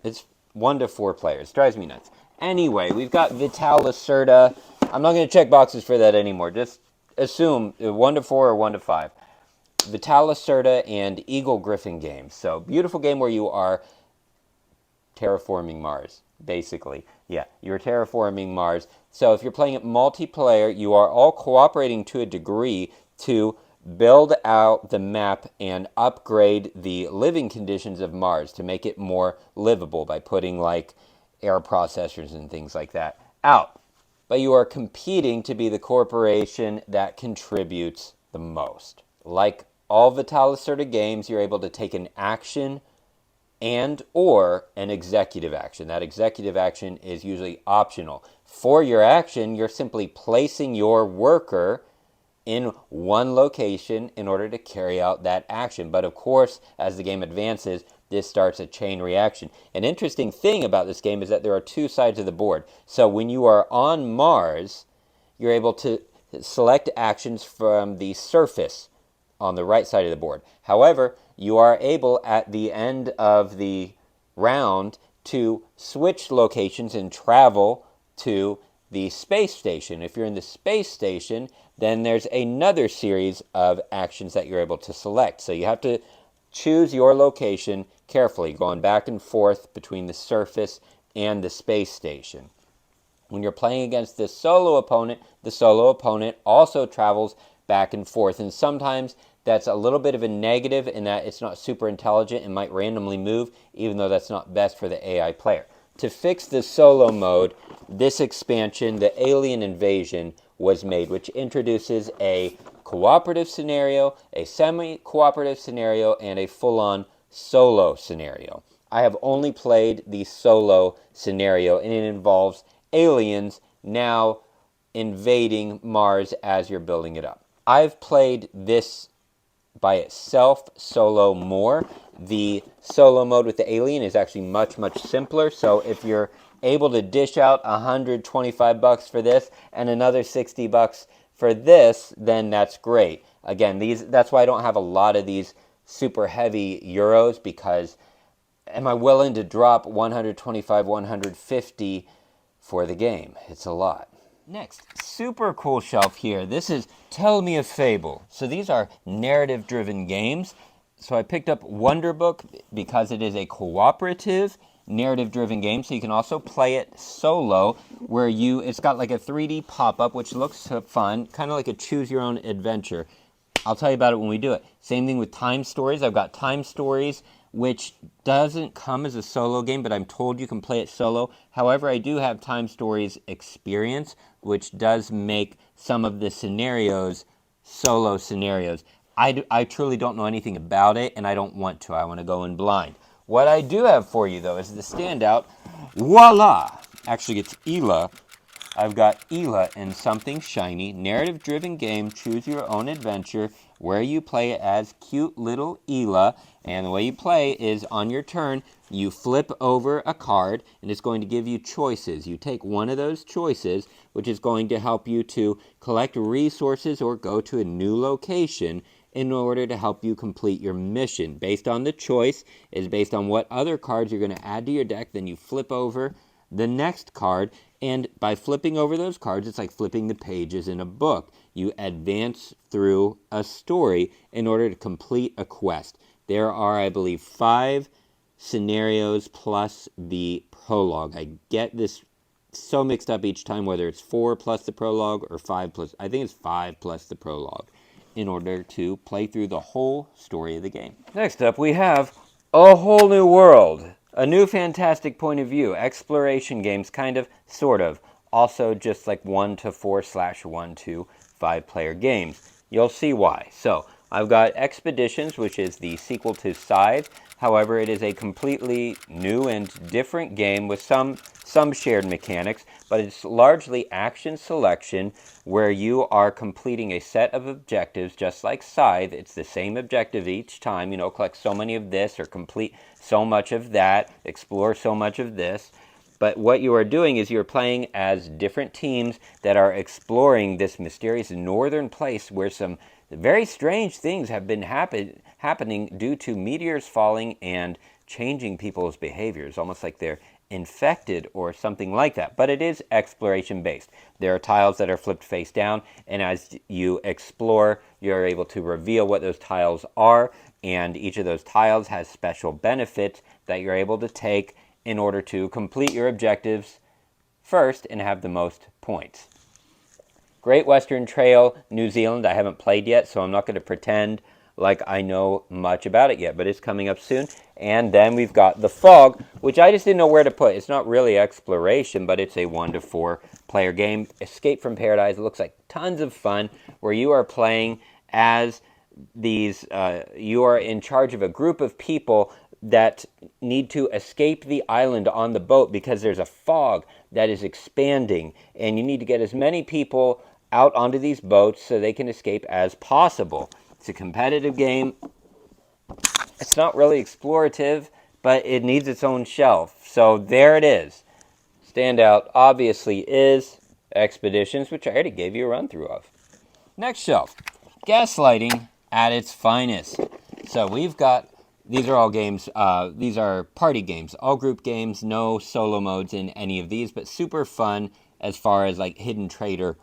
A: It's 1 to 4 players. Drives me nuts. Anyway, we've got Vital Lacerda. I'm not going to check boxes for that anymore. Just assume 1 to 4 or 1 to 5. Vital Lacerda and Eagle Griffin games. So, beautiful game where you are terraforming Mars, basically. Yeah, you're terraforming Mars. So, if you're playing it multiplayer, you are all cooperating to a degree to build out the map and upgrade the living conditions of Mars to make it more livable by putting, like, air processors and things like that out. But you are competing to be the corporation that contributes the most. Like all Vital Lacerda games, you're able to take an action and or an executive action. That executive action is usually optional. For your action, you're simply placing your worker in one location in order to carry out that action. But of course, as the game advances, this starts a chain reaction. An interesting thing about this game is that there are 2 sides of the board. So when you are on Mars, you're able to select actions from the surface on the right side of the board. However, you are able at the end of the round to switch locations and travel to the space station. If you're in the space station, then there's another series of actions that you're able to select. So you have to choose your location carefully, going back and forth between the surface and the space station. When you're playing against the solo opponent also travels back and forth, and sometimes that's a little bit of a negative in that it's not super intelligent and might randomly move, even though that's not best for the AI player. To fix the solo mode, this expansion, the Alien Invasion, was made, which introduces a cooperative scenario, a semi-cooperative scenario, and a full-on solo scenario. I have only played the solo scenario, and it involves aliens now invading Mars as you're building it up. I've played this by itself, solo, more. The solo mode with the alien is actually much, much simpler. So if you're able to dish out $125 for this and another $60 for this, then that's great. Again, that's why I don't have a lot of these super heavy Euros, because am I willing to drop $125, $150 for the game? It's a lot. Next, super cool shelf here. This is Tell Me a Fable. So these are narrative-driven games. So I picked up Wonderbook because it is a cooperative narrative-driven game. So you can also play it solo, where it's got like a 3D pop-up, which looks fun, kind of like a choose-your-own adventure. I'll tell you about it when we do it. Same thing with Time Stories. I've got Time Stories, which doesn't come as a solo game, but I'm told you can play it solo. However, I do have Time Stories Experience, which does make some of the scenarios solo scenarios. I truly don't know anything about it, and I don't want to. I want to go in blind. What I do have for you, though, is the standout. Voila! Actually, it's Eila I've got Eila and Something Shiny, narrative-driven game, choose your own adventure, where you play as cute little Eila, and the way you play is on your turn, you flip over a card, and it's going to give you choices. You take one of those choices, which is going to help you to collect resources or go to a new location in order to help you complete your mission. Based on the choice is based on what other cards you're going to add to your deck, then you flip over the next card, and by flipping over those cards, it's like flipping the pages in a book. You advance through a story in order to complete a quest. There are, I believe, 5 scenarios plus the prologue. I get this so mixed up each time, whether it's 4 plus the prologue or 5 plus, I think it's 5 plus the prologue, in order to play through the whole story of the game. Next up, we have A Whole New World. A new fantastic point of view. Exploration games, kind of, sort of. Also just like 1 to 4/1 to 5 player games. You'll see why. So, I've got Expeditions, which is the sequel to Scythe. However, it is a completely new and different game with some shared mechanics, but it's largely action selection where you are completing a set of objectives just like Scythe. It's the same objective each time, collect so many of this or complete so much of that, explore so much of this. But what you are doing is you're playing as different teams that are exploring this mysterious northern place where some very strange things have been happening due to meteors falling and changing people's behaviors, almost like they're infected or something like that. But it is exploration based. There are tiles that are flipped face down, and as you explore, you're able to reveal what those tiles are, and each of those tiles has special benefits that you're able to take in order to complete your objectives first and have the most points. Great Western Trail, New Zealand, I haven't played yet, so I'm not going to pretend like I know much about it yet, but it's coming up soon. And then we've got The Fog, which I just didn't know where to put. It's not really exploration, but it's a 1 to 4 player game. Escape from Paradise, it looks like tons of fun, where you are playing as these, you are in charge of a group of people that need to escape the island on the boat because there's a fog that is expanding, and you need to get as many people out onto these boats so they can escape as possible. It's a competitive game. It's not really explorative, but it needs its own shelf. So there it is. Standout obviously is Expeditions, which I already gave you a run through of. Next shelf, Gaslighting at its finest. So we've got, these are all games, these are party games, all group games, no solo modes in any of these, but super fun as far as like Hidden Traitor.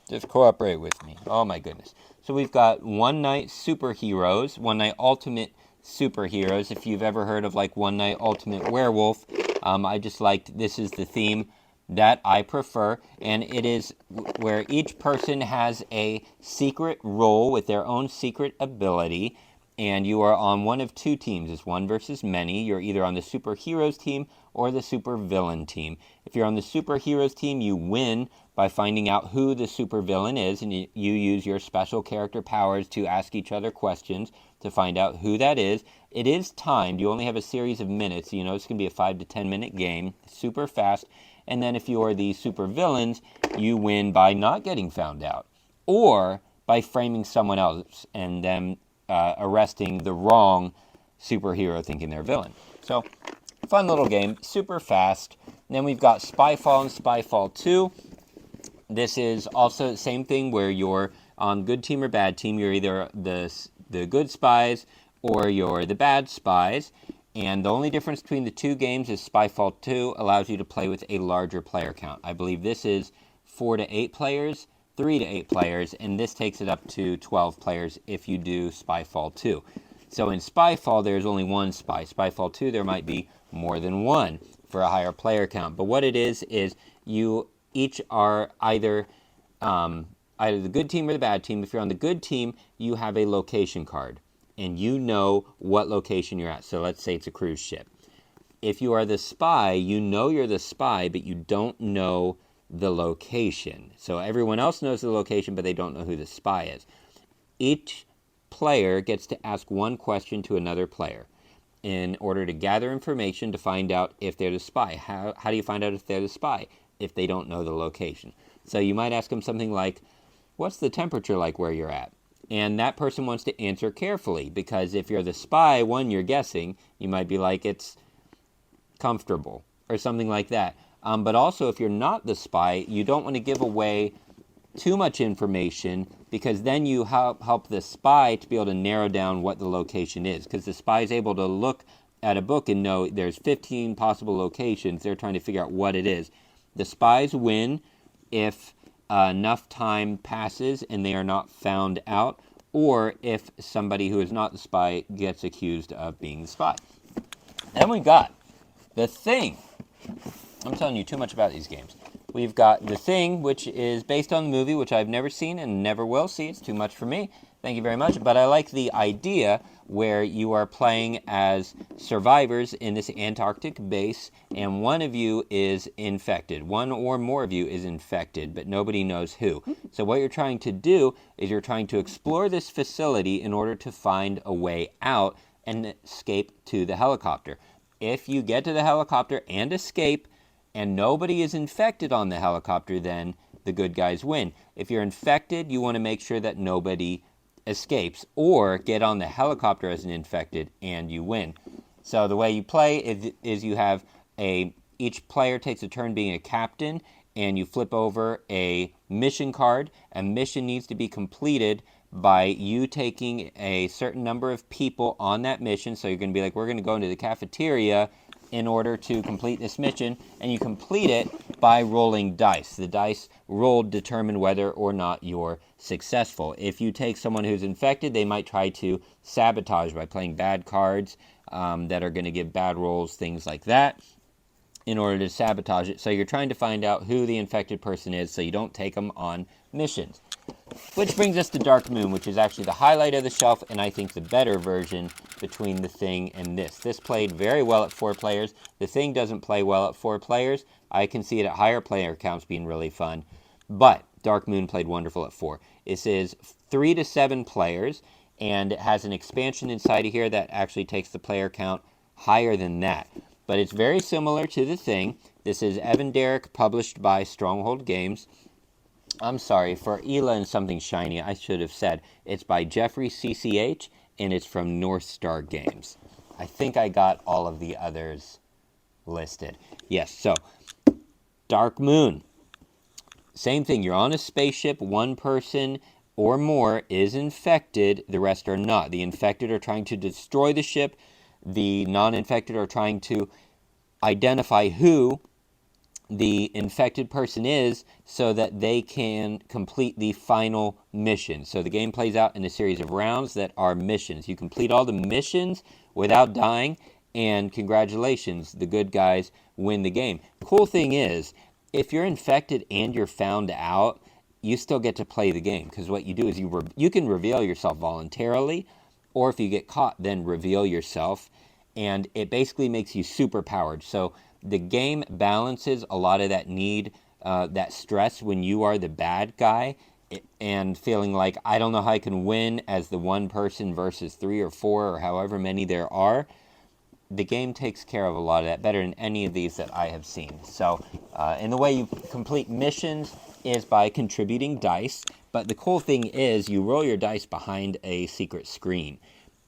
A: Just cooperate with me. Oh my goodness. So we've got One Night Superheroes, One Night Ultimate Superheroes. If you've ever heard of like One Night Ultimate Werewolf, I just liked, this is the theme that I prefer, and it is where each person has a secret role with their own secret ability, and you are on one of 2 teams. It's one versus many. You're either on the superheroes team or the supervillain team. If you're on the superheroes team, you win by finding out who the supervillain is, and you use your special character powers to ask each other questions to find out who that is. It is timed. You only have a series of minutes. It's going to be a 5 to 10 minute game, super fast. And then if you are the supervillains, you win by not getting found out, or by framing someone else and them arresting the wrong superhero thinking they're a villain. So, fun little game, super fast. And then we've got Spyfall and Spyfall 2. This is also the same thing where you're on good team or bad team. You're either the good spies or you're the bad spies. And the only difference between the 2 games is Spyfall 2 allows you to play with a larger player count. I believe this is 4 to 8 players, 3 to 8 players, and this takes it up to 12 players if you do Spyfall 2. So in Spyfall, there's only one spy. Spyfall 2, there might be more than one for a higher player count. But what it is you each are either the good team or the bad team. If you're on the good team, you have a location card, and you know what location you're at. So let's say it's a cruise ship. If you are the spy, you know you're the spy, but you don't know the location. So everyone else knows the location, but they don't know who the spy is. Each player gets to ask one question to another player in order to gather information to find out if they're the spy. How do you find out if they're the spy? if they don't know the location. So you might ask them something like, what's the temperature like where you're at? And that person wants to answer carefully, because if you're the spy, one, you're guessing. You might be like, it's comfortable, or something like that. But also, if you're not the spy, you don't want to give away too much information, because then you help the spy to be able to narrow down what the location is, because the spy is able to look at a book and know there's 15 possible locations. They're trying to figure out what it is. The spies win if enough time passes and they are not found out, or if somebody who is not the spy gets accused of being the spy. Then we got The Thing. I'm telling you too much about these games. We've got The Thing, which is based on the movie, which I've never seen and never will see. It's too much for me. Thank you very much. But I like the idea where you are playing as survivors in this Antarctic base, and one of you is infected. One or more of you is infected, but nobody knows who. So what you're trying to do is you're trying to explore this facility in order to find a way out and escape to the helicopter. If you get to the helicopter and escape, and nobody is infected on the helicopter, then the good guys win. If you're infected, you want to make sure that nobody escapes, or get on the helicopter as an infected and you win. So the way you play is you have each player takes a turn being a captain, and you flip over a mission card. A mission needs to be completed by you taking a certain number of people on that mission. So you're going to be like, we're going to go into the cafeteria in order to complete this mission, and you complete it by rolling dice. The dice rolled determine whether or not you're successful. If you take someone who's infected, they might try to sabotage by playing bad cards that are going to give bad rolls, things like that, in order to sabotage it. So you're trying to find out who the infected person is so you don't take them on missions. Which brings us to Dark Moon, which is actually the highlight of the shelf, and I think the better version between The Thing and this. This played very well at 4 players. The Thing doesn't play well at 4 players. I can see it at higher player counts being really fun. But Dark Moon played wonderful at 4. This is 3 to 7 players, and it has an expansion inside of here that actually takes the player count higher than that. But it's very similar to The Thing. This is Evan Derrick, published by Stronghold Games. I'm sorry, for Eila and Something Shiny, I should have said it's by Jeffrey CCH, and it's from North Star Games. I think I got all of the others listed. Yes, so Dark Moon. Same thing, you're on a spaceship, one person or more is infected, the rest are not. The infected are trying to destroy the ship, the non-infected are trying to identify who the infected person is so that they can complete the final mission. So the game plays out in a series of rounds that are missions. You complete all the missions without dying, and congratulations, the good guys win the game. Cool thing is, if you're infected and you're found out, you still get to play the game, because what you do is you can reveal yourself voluntarily, or if you get caught, then reveal yourself, and it basically makes you super powered. So the game balances a lot of that need, that stress when you are the bad guy, and feeling like, I don't know how I can win as the one person versus 3 or 4 or however many there are. The game takes care of a lot of that better than any of these that I have seen. So, and the way you complete missions is by contributing dice, but the cool thing is you roll your dice behind a secret screen.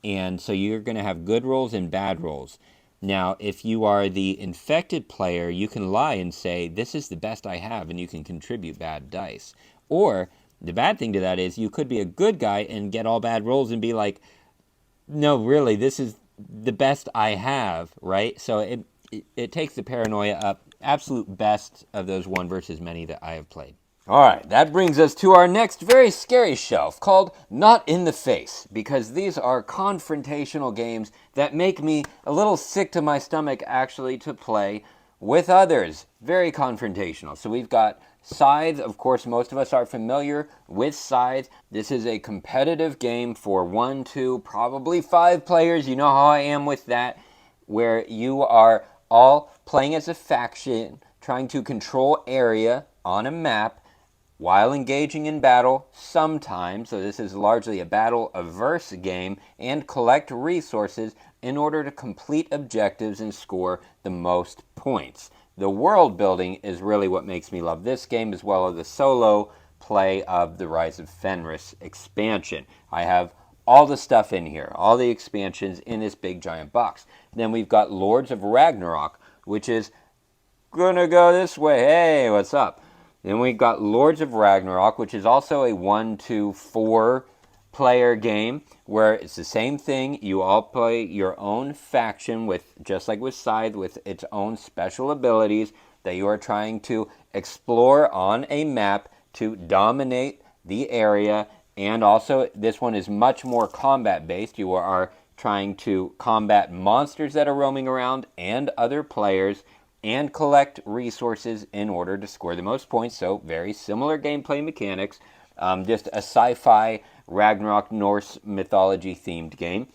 A: And so you're going to have good rolls and bad rolls. Now, if you are the infected player, you can lie and say, this is the best I have, and you can contribute bad dice. Or, the bad thing to that is, you could be a good guy and get all bad rolls and be like, no, really, this is the best I have, right? So it takes the paranoia up. Absolute best of those 1 versus many that I have played. All right, that brings us to our next very scary shelf called Not in the Face, because these are confrontational games that make me a little sick to my stomach actually to play with others. Very confrontational. So we've got Scythe. Of course, most of us are familiar with Scythe. This is a competitive game for 1, 2, probably 5 players. You know how I am with that, where you are all playing as a faction, trying to control area on a map, while engaging in battle sometimes, so this is largely a battle-averse game, and collect resources in order to complete objectives and score the most points. The world building is really what makes me love this game, as well as the solo play of the Rise of Fenris expansion. I have all the stuff in here, all the expansions in this big giant box. Then we've got Lords of Ragnarok, which is gonna go this way. Hey, what's up? Then we've got Lords of Ragnarok, which is also a 1 to 4 player game where it's the same thing. You all play your own faction with, just like with Scythe, with its own special abilities that you are trying to explore on a map to dominate the area. And also, this one is much more combat based. You are trying to combat monsters that are roaming around and other players and collect resources in order to score the most points. So very similar gameplay mechanics. Just a sci-fi Ragnarok Norse mythology themed game.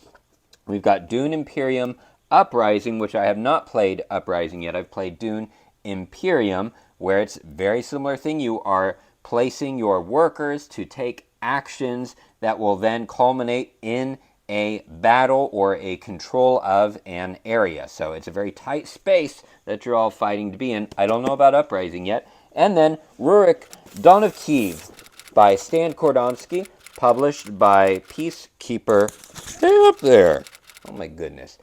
A: We've got Dune Imperium Uprising, which I have not played Uprising yet. I've played Dune Imperium, where it's very similar thing. You are placing your workers to take actions that will then culminate in a battle or a control of an area. So it's a very tight space that you're all fighting to be in. I don't know about Uprising yet. And then Rurik, Dawn of Kiev by Stan Kordonsky, published by Peacekeeper. Stay up there. Oh my goodness.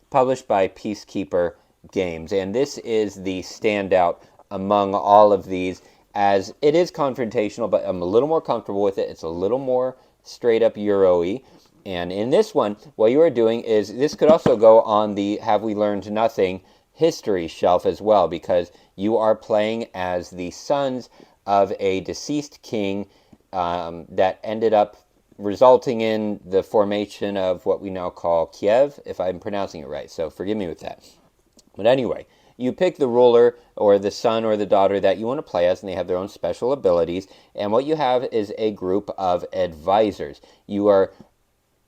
A: Published by Peacekeeper Games. And this is the standout among all of these, as it is confrontational, but I'm a little more comfortable with it. It's a little more straight up Euro-y. And in this one, what you are doing is, this could also go on the Have We Learned Nothing history shelf as well, because you are playing as the sons of a deceased king that ended up resulting in the formation of what we now call Kiev, if I'm pronouncing it right. So forgive me with that. But anyway, you pick the ruler or the son or the daughter that you want to play as, and they have their own special abilities. And what you have is a group of advisors. You are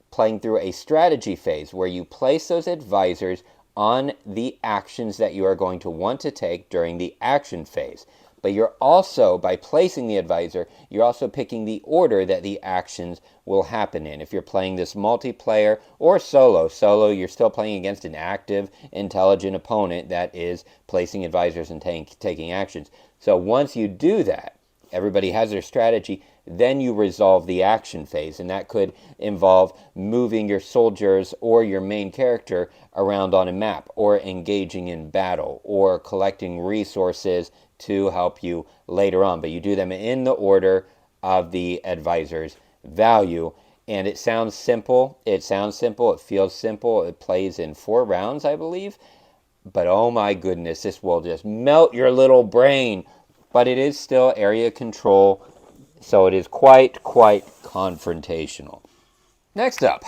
A: playing through a strategy phase where you place those advisors on the actions that you are going to want to take during the action phase. But you're also, by placing the advisor, you're also picking the order that the actions will happen in. If you're playing this multiplayer or solo, you're still playing against an active, intelligent opponent that is placing advisors and taking actions. So once you do that, everybody has their strategy, then you resolve the action phase, and that could involve moving your soldiers or your main character around on a map, or engaging in battle, or collecting resources to help you later on. But you do them in the order of the advisor's value. And it sounds simple. It feels simple. It plays in 4 rounds, I believe. But oh my goodness, this will just melt your little brain. But it is still area control, so it is quite confrontational. Next up,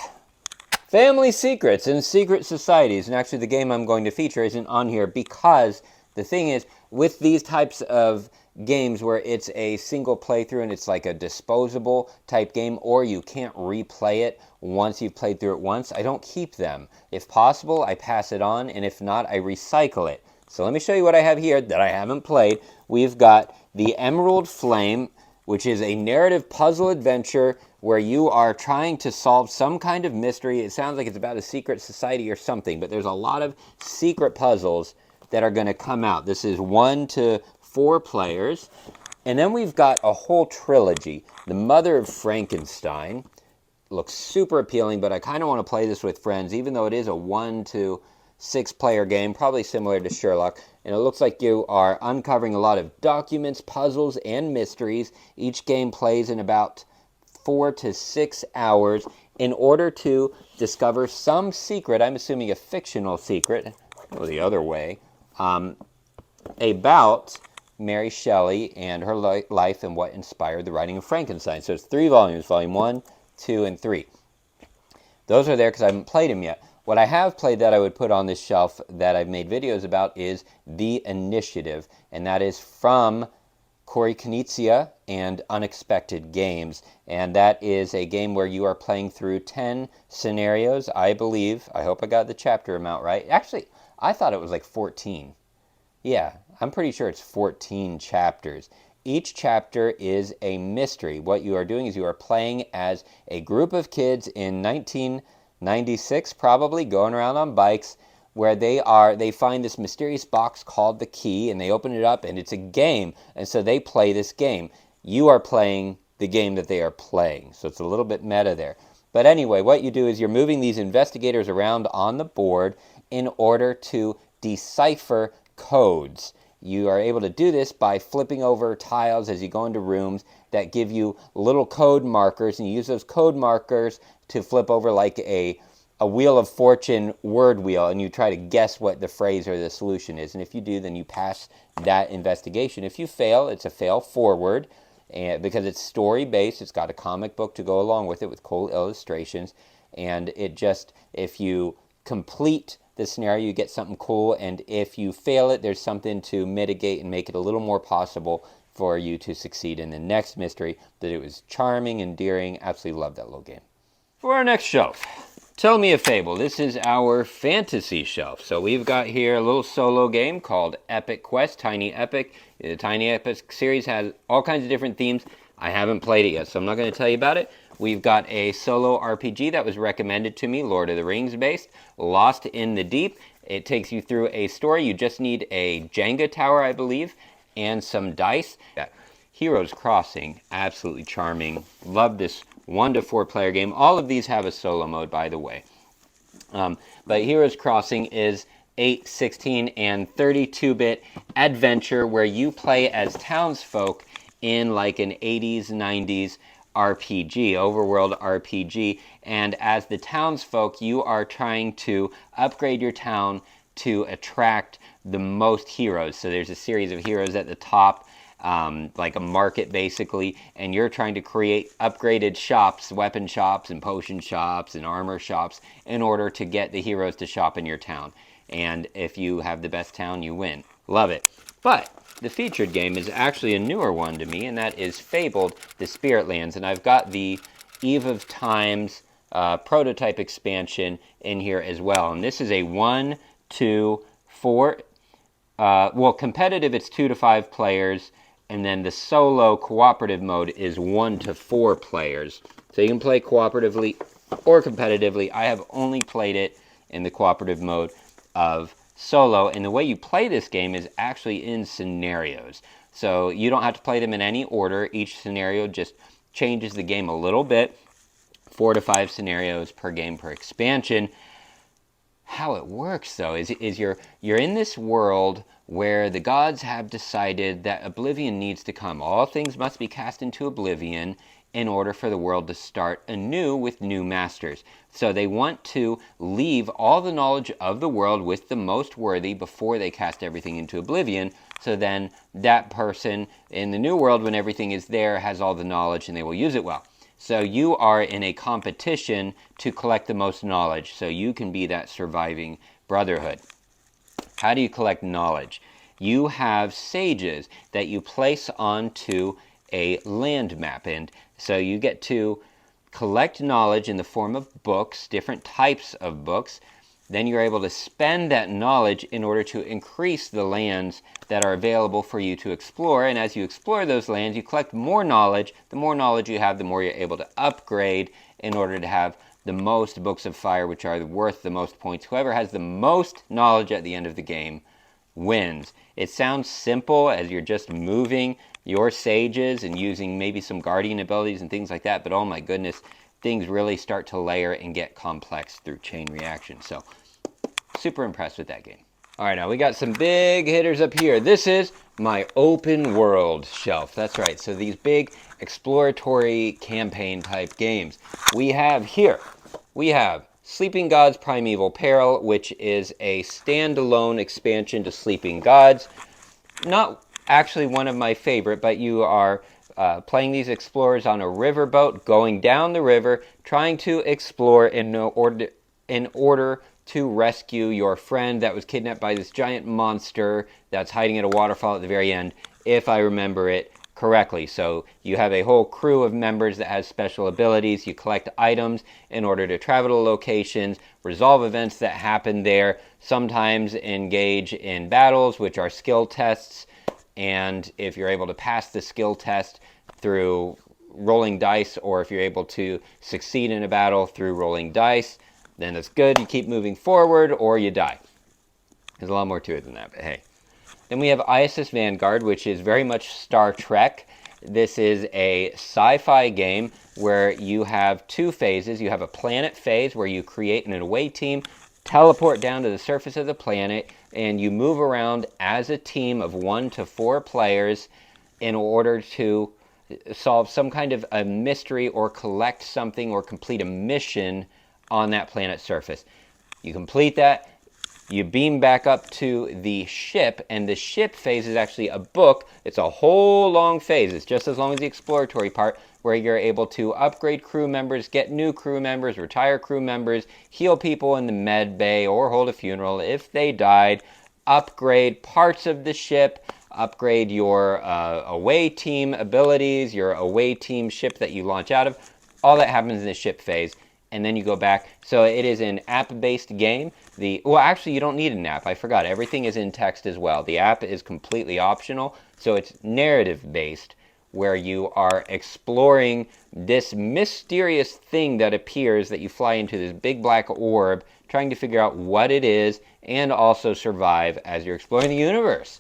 A: Family Secrets and Secret Societies. And actually the game I'm going to feature isn't on here because the thing is, with these types of games where it's a single playthrough and it's like a disposable type game, or you can't replay it once you've played through it once, I don't keep them. If possible, I pass it on, and if not, I recycle it. So let me show you what I have here that I haven't played. We've got the Emerald Flame, which is a narrative puzzle adventure where you are trying to solve some kind of mystery. It sounds like it's about a secret society or something, but there's a lot of secret puzzles that are going to come out. This is 1 to 4 players. And then we've got a whole trilogy. The Mother of Frankenstein looks super appealing, but I kind of want to play this with friends, even though it is a 1 to 6 player game, probably similar to Sherlock. And it looks like you are uncovering a lot of documents, puzzles, and mysteries. Each game plays in about 4 to 6 hours in order to discover some secret, I'm assuming a fictional secret, or the other way, about Mary Shelley and her life and what inspired the writing of Frankenstein. So it's 3 volumes, volume 1, 2, and 3. Those are there because I haven't played them yet. What I have played that I would put on this shelf that I've made videos about is The Initiative, and that is from Corey Knizia and Unexpected Games. And that is a game where you are playing through 10 scenarios, I believe. I hope I got the chapter amount right. Actually, I thought it was like 14. Yeah, I'm pretty sure it's 14 chapters. Each chapter is a mystery. What you are doing is you are playing as a group of kids in 1996, probably, going around on bikes, where they find this mysterious box called the key, and they open it up, and it's a game, and so they play this game. You are playing the game that they are playing, so it's a little bit meta there. But anyway, what you do is you're moving these investigators around on the board in order to decipher codes. You are able to do this by flipping over tiles as you go into rooms that give you little code markers, and you use those code markers to flip over like a Wheel of Fortune word wheel, and you try to guess what the phrase or the solution is. And if you do, then you pass that investigation. If you fail, it's a fail forward, and because it's story-based, it's got a comic book to go along with it with cool illustrations, and if you complete the scenario, you get something cool, and if you fail it, there's something to mitigate and make it a little more possible for you to succeed in the next mystery. That it was charming, endearing, absolutely love that little game. For our next shelf, Tell Me a Fable. This is our fantasy shelf. So we've got here a little solo game called Epic Quest, Tiny Epic. The Tiny Epic series has all kinds of different themes. I haven't played it yet, so I'm not going to tell you about it. We've got a solo RPG that was recommended to me, Lord of the Rings based, Lost in the Deep. It takes you through a story. You just need a Jenga tower, I believe, and some dice. Heroes Crossing, absolutely charming. Love this 1 to 4 player game. All of these have a solo mode, by the way. But Heroes Crossing is 8, 16, and 32-bit adventure where you play as townsfolk in like an 80s, 90s RPG, overworld RPG. And as the townsfolk, you are trying to upgrade your town to attract the most heroes. So there's a series of heroes at the top, like a market basically, and you're trying to create upgraded shops, weapon shops and potion shops and armor shops in order to get the heroes to shop in your town. And if you have the best town, you win. Love it. But the featured game is actually a newer one to me, and that is Fabled, the Spirit Lands. And I've got the Eve of Times prototype expansion in here as well. And this is a 1, 2, 4, well, competitive it's 2 to 5 players, and then the solo cooperative mode is 1 to 4 players. So you can play cooperatively or competitively. I have only played it in the cooperative mode of solo, and the way you play this game is actually in scenarios. So you don't have to play them in any order. Each scenario just changes the game a little bit. 4 to 5 scenarios per game per expansion. How it works, though, is you're in this world where the gods have decided that oblivion needs to come. All things must be cast into oblivion in order for the world to start anew with new masters. So they want to leave all the knowledge of the world with the most worthy before they cast everything into oblivion. So then that person in the new world, when everything is there, has all the knowledge and they will use it well. So you are in a competition to collect the most knowledge, so you can be that surviving brotherhood. How do you collect knowledge? You have sages that you place onto a land map, and so you get to collect knowledge in the form of books, different types of books. Then you're able to spend that knowledge in order to increase the lands that are available for you to explore. And as you explore those lands, you collect more knowledge. The more knowledge you have, the more you're able to upgrade in order to have the most books of fire, which are worth the most points. Whoever has the most knowledge at the end of the game wins. It sounds simple as you're just moving your sages and using maybe some guardian abilities and things like that, but oh my goodness, things really start to layer and get complex through chain reaction. So super impressed with that game. All right, now we got some big hitters up here. This is my open world shelf. That's right. So these big exploratory campaign type games. We have Sleeping Gods Primeval Peril, which is a standalone expansion to Sleeping Gods. Not actually one of my favorite, but you are playing these explorers on a riverboat, going down the river, trying to explore in order to rescue your friend that was kidnapped by this giant monster that's hiding at a waterfall at the very end, if I remember it correctly. So you have a whole crew of members that has special abilities. You collect items in order to travel to locations, resolve events that happen there, sometimes engage in battles, which are skill tests. And if you're able to pass the skill test through rolling dice, or if you're able to succeed in a battle through rolling dice, then that's good. You keep moving forward, or you die. There's a lot more to it than that, but hey. Then we have ISS Vanguard, which is very much Star Trek. This is a sci-fi game where you have two phases. You have a planet phase where you create an away team, teleport down to the surface of the planet, and you move around as a team of 1 to 4 players in order to solve some kind of a mystery or collect something or complete a mission on that planet's surface. You complete that, you beam back up to the ship, and the ship phase is actually a book. It's a whole long phase. It's just as long as the exploratory part, where you're able to upgrade crew members, get new crew members, retire crew members, heal people in the med bay, or hold a funeral if they died, upgrade parts of the ship, upgrade your away team abilities, your away team ship that you launch out of. All that happens in the ship phase. And then you go back. So it is an app-based game. Well, actually, you don't need an app. I forgot. Everything is in text as well. The app is completely optional. So it's narrative-based, where you are exploring this mysterious thing that appears that you fly into this big black orb, trying to figure out what it is, and also survive as you're exploring the universe.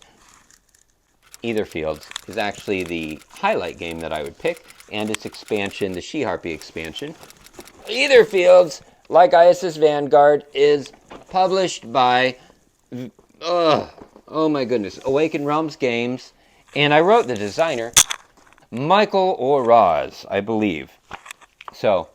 A: Etherfields is actually the highlight game that I would pick, and its expansion, the She-Harpy expansion. Etherfields, like ISS Vanguard, is published by, oh my goodness, Awaken Realms Games, and I wrote the designer, Michael Oraz, I believe. So,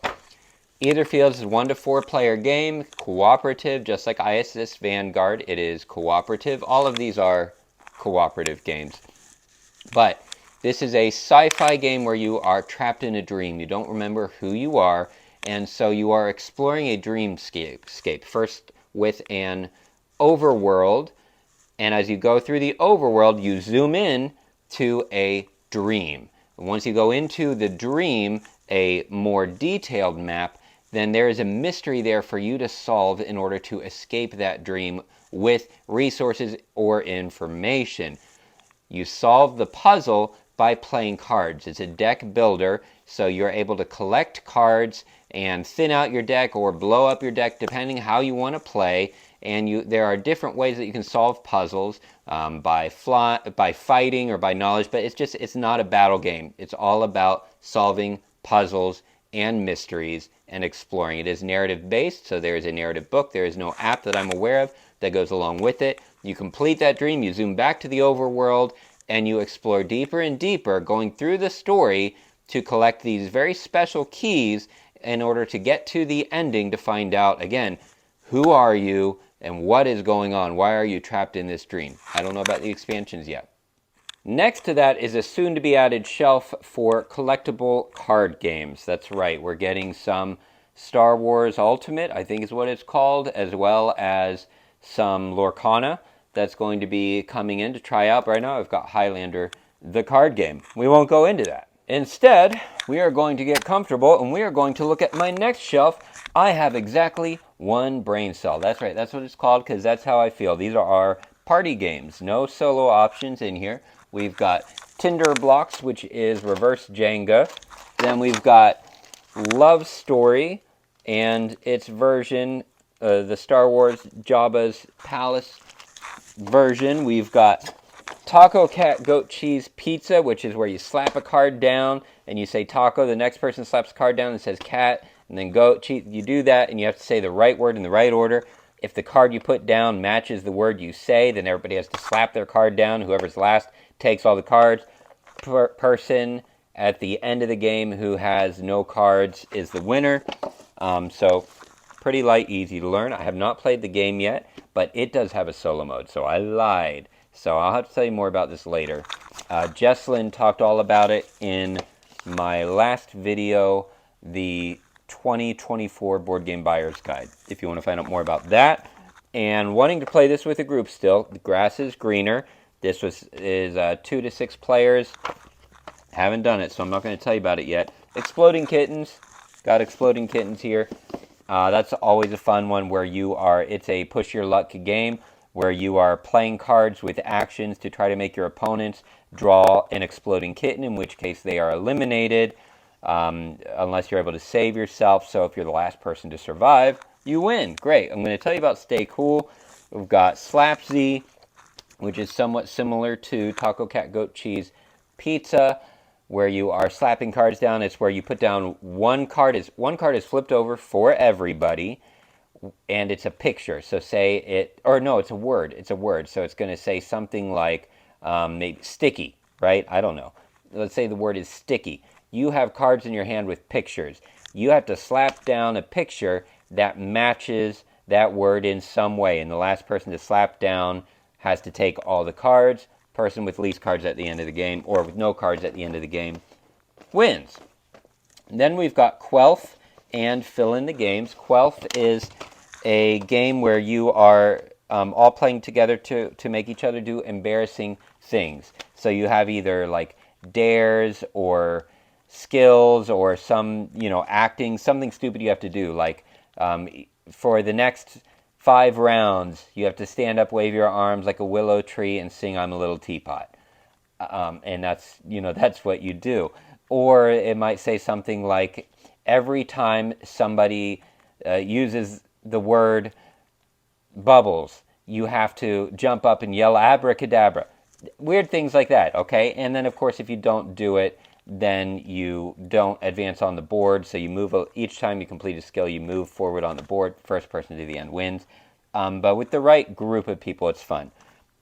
A: Etherfields is a 1 to 4 player game, cooperative, just like ISS Vanguard, it is cooperative. All of these are cooperative games. But this is a sci-fi game where you are trapped in a dream. You don't remember who you are. And so you are exploring a dreamscape, first with an overworld, and as you go through the overworld, you zoom in to a dream. And once you go into the dream, a more detailed map, then there is a mystery there for you to solve in order to escape that dream with resources or information. You solve the puzzle by playing cards. It's a deck builder, so you're able to collect cards and thin out your deck or blow up your deck depending how you want to play. And there are different ways that you can solve puzzles by fighting or by knowledge, but it's not a battle game. It's all about solving puzzles and mysteries and exploring. It is narrative based, so there is a narrative book. There is no app that I'm aware of that goes along with it. You complete that dream, you zoom back to the overworld, and you explore deeper and deeper, going through the story to collect these very special keys in order to get to the ending to find out, again, who are you and what is going on? Why are you trapped in this dream? I don't know about the expansions yet. Next to that is a soon-to-be-added shelf for collectible card games. That's right, we're getting some Star Wars Ultimate, I think is what it's called, as well as some Lorcana that's going to be coming in to try out. But right now I've got Highlander, the card game. We won't go into that. Instead, we are going to get comfortable and we are going to look at my next shelf. I have exactly one brain cell. That's right, that's what it's called because that's how I feel. These are our party games. No solo options in here. We've got Tinder Blocks, which is reverse Jenga. Then we've got Love Story and its version, the Star Wars Jabba's Palace version. We've got Taco Cat Goat Cheese Pizza, which is where you slap a card down and you say taco. The next person slaps a card down and says cat, and then goat cheese. You do that and you have to say the right word in the right order. If the card you put down matches the word you say, then everybody has to slap their card down. Whoever's last takes all the cards. Person at the end of the game who has no cards is the winner. So pretty light, easy to learn. I have not played the game yet, but it does have a solo mode, so I lied. So I'll have to tell you more about this later. Jesslyn talked all about it in my last video, the 2024 Board Game Buyer's Guide, if you want to find out more about that. And wanting to play this with a group still, the grass is greener. This is 2 to 6 players. Haven't done it, so I'm not going to tell you about it yet. Exploding Kittens. Got Exploding Kittens here. That's always a fun one where it's a push your luck game where you are playing cards with actions to try to make your opponents draw an exploding kitten, in which case they are eliminated unless you're able to save yourself. So if you're the last person to survive, you win. Great. I'm going to tell you about Stay Cool. We've got Slapsy, which is somewhat similar to Taco Cat Goat Cheese Pizza, where you are slapping cards down. It's where you put down one card is flipped over for everybody, and it's a picture. So say it, or no, it's a word. It's a word. So it's going to say something like maybe sticky, right? I don't know. Let's say the word is sticky. You have cards in your hand with pictures. You have to slap down a picture that matches that word in some way, and the last person to slap down has to take all the cards. Person with least cards at the end of the game, or with no cards at the end of the game, wins. And then we've got Quelf and Fill in the Games. Quelf is a game where you are all playing together to make each other do embarrassing things. So you have either like dares or skills or some, acting, something stupid you have to do. Like for the next 5 rounds, you have to stand up, wave your arms like a willow tree, and sing "I'm a Little Teapot." And that's what you do. Or it might say something like, every time somebody uses the word bubbles, you have to jump up and yell abracadabra. Weird things like that, okay? And then, of course, if you don't do it, then you don't advance on the board. So you move, each time you complete a skill, you move forward on the board. First person to the end wins. But with the right group of people, it's fun.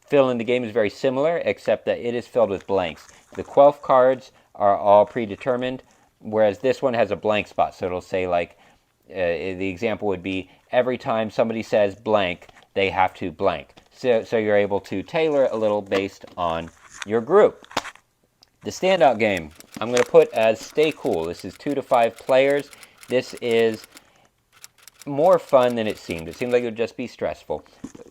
A: Fill in the Game is very similar, except that it is filled with blanks. The Quelf cards are all predetermined, whereas this one has a blank spot. So it'll say, like, the example would be, every time somebody says blank, they have to blank. So you're able to tailor a little based on your group. The standout game, I'm going to put as Stay Cool. This is 2 to 5 players. This is more fun than it seemed. It seemed like it would just be stressful.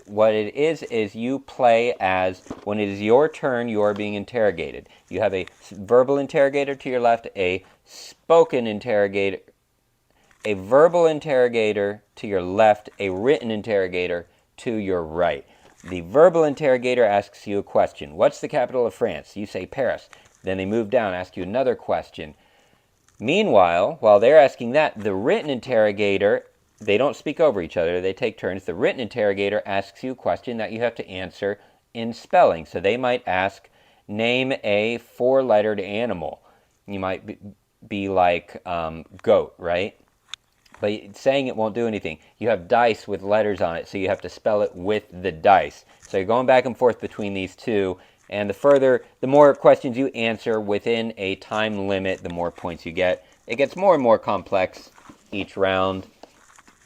A: What it is you play as, when it is your turn, you are being interrogated. You have a verbal interrogator to your left, a spoken interrogator, a verbal interrogator to your left, a written interrogator to your right. The verbal interrogator asks you a question. What's the capital of France? You say Paris. Then they move down, ask you another question. Meanwhile, while they're asking that, the written interrogator, they don't speak over each other, they take turns. The written interrogator asks you a question that you have to answer in spelling. So they might ask, name a 4-lettered animal. You might be like goat, right? But saying it won't do anything. You have dice with letters on it, so you have to spell it with the dice. So you're going back and forth between these two, and the more questions you answer within a time limit, the more points you get. It gets more and more complex each round.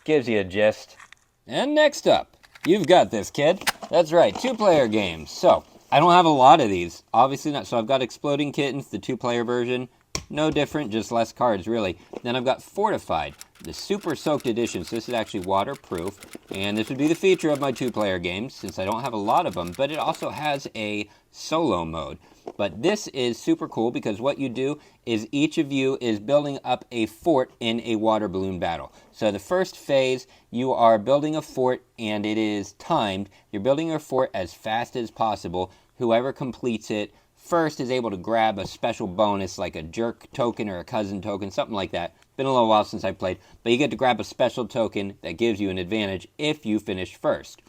A: Gives you a gist. And next up, you've got this, kid. That's right, 2-player games. So, I don't have a lot of these. Obviously not. So I've got Exploding Kittens, the 2-player version. No different, just less cards, really. Then I've got Fortified, the Super Soaked Edition. So this is actually waterproof. And this would be the feature of my 2-player games, since I don't have a lot of them. But it also has a solo mode. But this is super cool because what you do is each of you is building up a fort in a water balloon battle. So the first phase, you are building a fort and it is timed. You're building your fort as fast as possible. Whoever completes it first is able to grab a special bonus like a jerk token or a cousin token, something like that. Been a little while since I played, but you get to grab a special token that gives you an advantage if you finish first.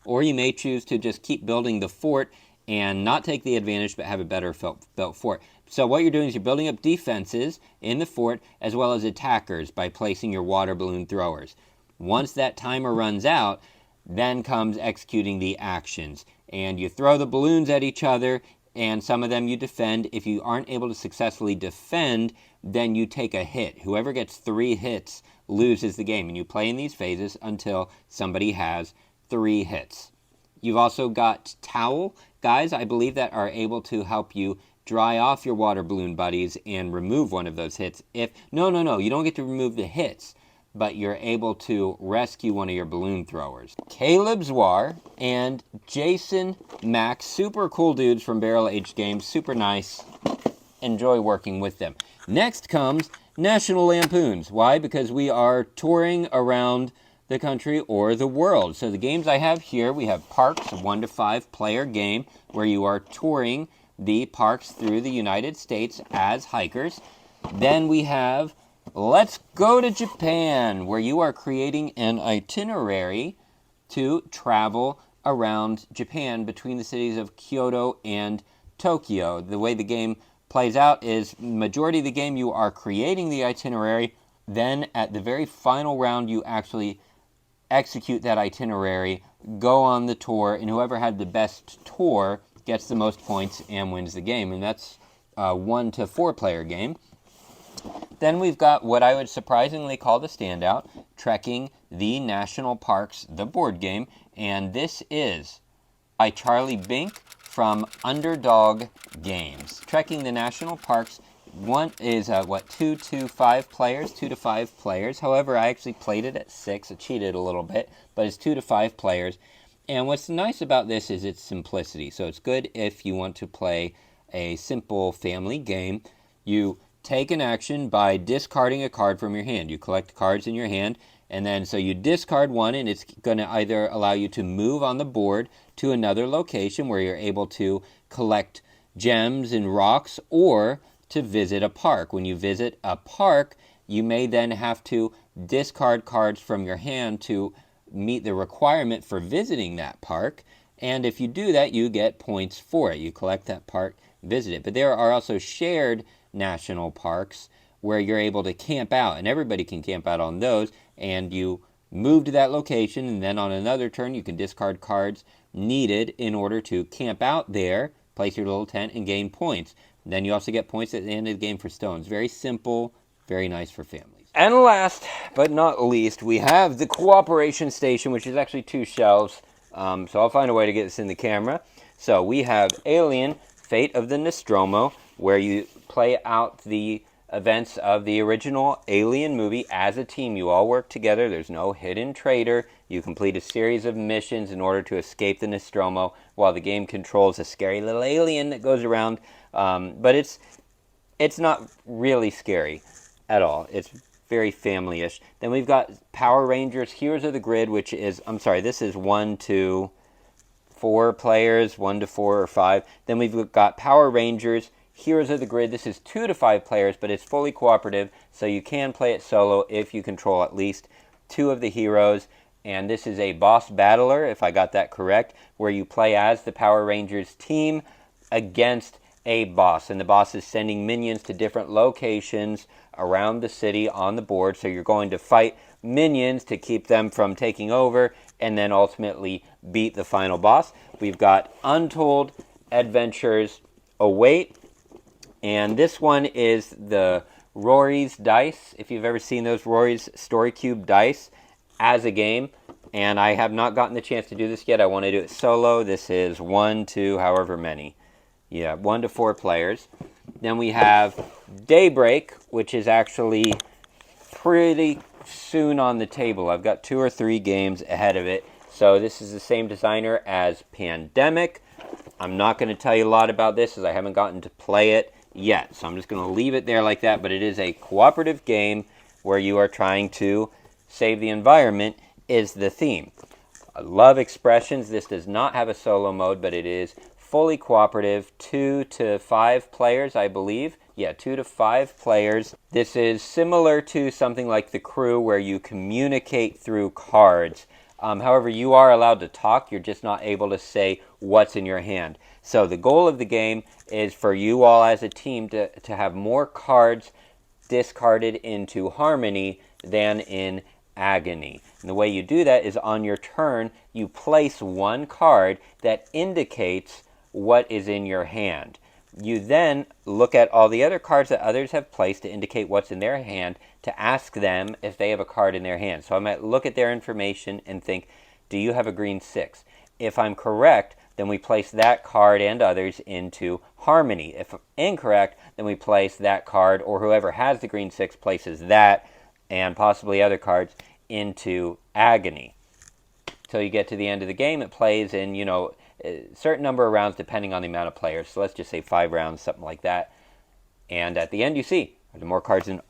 A: Or you may choose to just keep building the fort and not take the advantage but have a better built fort. So what you're doing is you're building up defenses in the fort as well as attackers by placing your water balloon throwers. Once that timer runs out, then comes executing the actions. And you throw the balloons at each other, and some of them you defend. If you aren't able to successfully defend, then you take a hit. Whoever gets 3 hits loses the game, and you play in these phases until somebody has 3 hits. You've also got towel guys, I believe, that are able to help you dry off your water balloon buddies and remove one of those hits. No, you don't get to remove the hits, but you're able to rescue one of your balloon throwers. Caleb Zwar and Jason Mack, super cool dudes from Barrel Age Games, super nice. Enjoy working with them. Next comes National Lampoons. Why? Because we are touring around the country or the world. So the games I have here, we have Parks, a 1 to 5 player game where you are touring the parks through the United States as hikers. Then we have Let's Go to Japan, where you are creating an itinerary to travel around Japan between the cities of Kyoto and Tokyo. The way the game plays out is majority of the game you are creating the itinerary, then at the very final round you actually execute that itinerary, go on the tour, and whoever had the best tour gets the most points and wins the game. And that's a 1 to 4 player game. Then we've got what I would surprisingly call the standout, Trekking the National Parks, the board game. And this is by Charlie Bink from Underdog Games. Trekking the National Parks, one is 2 to 5 players, 2 to 5 players. However, I actually played it at 6. I cheated a little bit, but it's 2 to 5 players. And what's nice about this is its simplicity. So it's good if you want to play a simple family game. You take an action by discarding a card from your hand. You collect cards in your hand, and then so you discard one, and it's going to either allow you to move on the board to another location where you're able to collect gems and rocks, or to visit a park. When you visit a park, you may then have to discard cards from your hand to meet the requirement for visiting that park. And if you do that, you get points for it. You collect that park, visit it. But there are also shared national parks where you're able to camp out, and everybody can camp out on those, and you move to that location, and then on another turn you can discard cards needed in order to camp out there, place your little tent, and gain points. And then you also get points at the end of the game for stones. Very simple, very nice for families. And last but not least, we have the Cooperation Station, which is actually 2 shelves, so I'll find a way to get this in the camera. So we have Alien, Fate of the Nostromo, where you play out the events of the original Alien movie as a team. You all work together. There's no hidden traitor. You complete a series of missions in order to escape the Nostromo while the game controls a scary little alien that goes around. But it's not really scary at all. It's very family-ish. Then we've got Power Rangers Heroes of the Grid, which is, this is 1 to 4 players, 1 to 4 or 5. Then we've got Power Rangers Heroes of the Grid. This is 2 to 5 players, but it's fully cooperative, so you can play it solo if you control at least 2 of the heroes. And this is a boss battler, if I got that correct, where you play as the Power Rangers team against a boss. And the boss is sending minions to different locations around the city on the board. So you're going to fight minions to keep them from taking over and then ultimately beat the final boss. We've got Untold Adventures Await. And this one is the Rory's Dice, if you've ever seen those Rory's Story Cube dice as a game. And I have not gotten the chance to do this yet. I want to do it solo. This is 1 to however many. Yeah, 1 to 4 players. Then we have Daybreak, which is actually pretty soon on the table. I've got 2 or 3 games ahead of it. So this is the same designer as Pandemic. I'm not going to tell you a lot about this as I haven't gotten to play it yet. So I'm just going to leave it there like that. But it is a cooperative game where you are trying to save the environment is the theme. I love Expressions. This does not have a solo mode, but it is fully cooperative, 2 to 5 players, I believe. Yeah, 2 to 5 players. This is similar to something like The Crew, where you communicate through cards. However, you are allowed to talk. You're just not able to say what's in your hand. So the goal of the game is for you all as a team to have more cards discarded into Harmony than in Agony. And the way you do that is on your turn, you place 1 card that indicates what is in your hand. You then look at all the other cards that others have placed to indicate what's in their hand to ask them if they have a card in their hand. So I might look at their information and think, do you have a green 6? If I'm correct, then we place that card and others into Harmony. If incorrect, then we place that card, or whoever has the green 6 places that and possibly other cards into Agony. So you get to the end of the game, it plays in, a certain number of rounds depending on the amount of players. So let's just say 5 rounds, something like that. And at the end you see, are there more cards in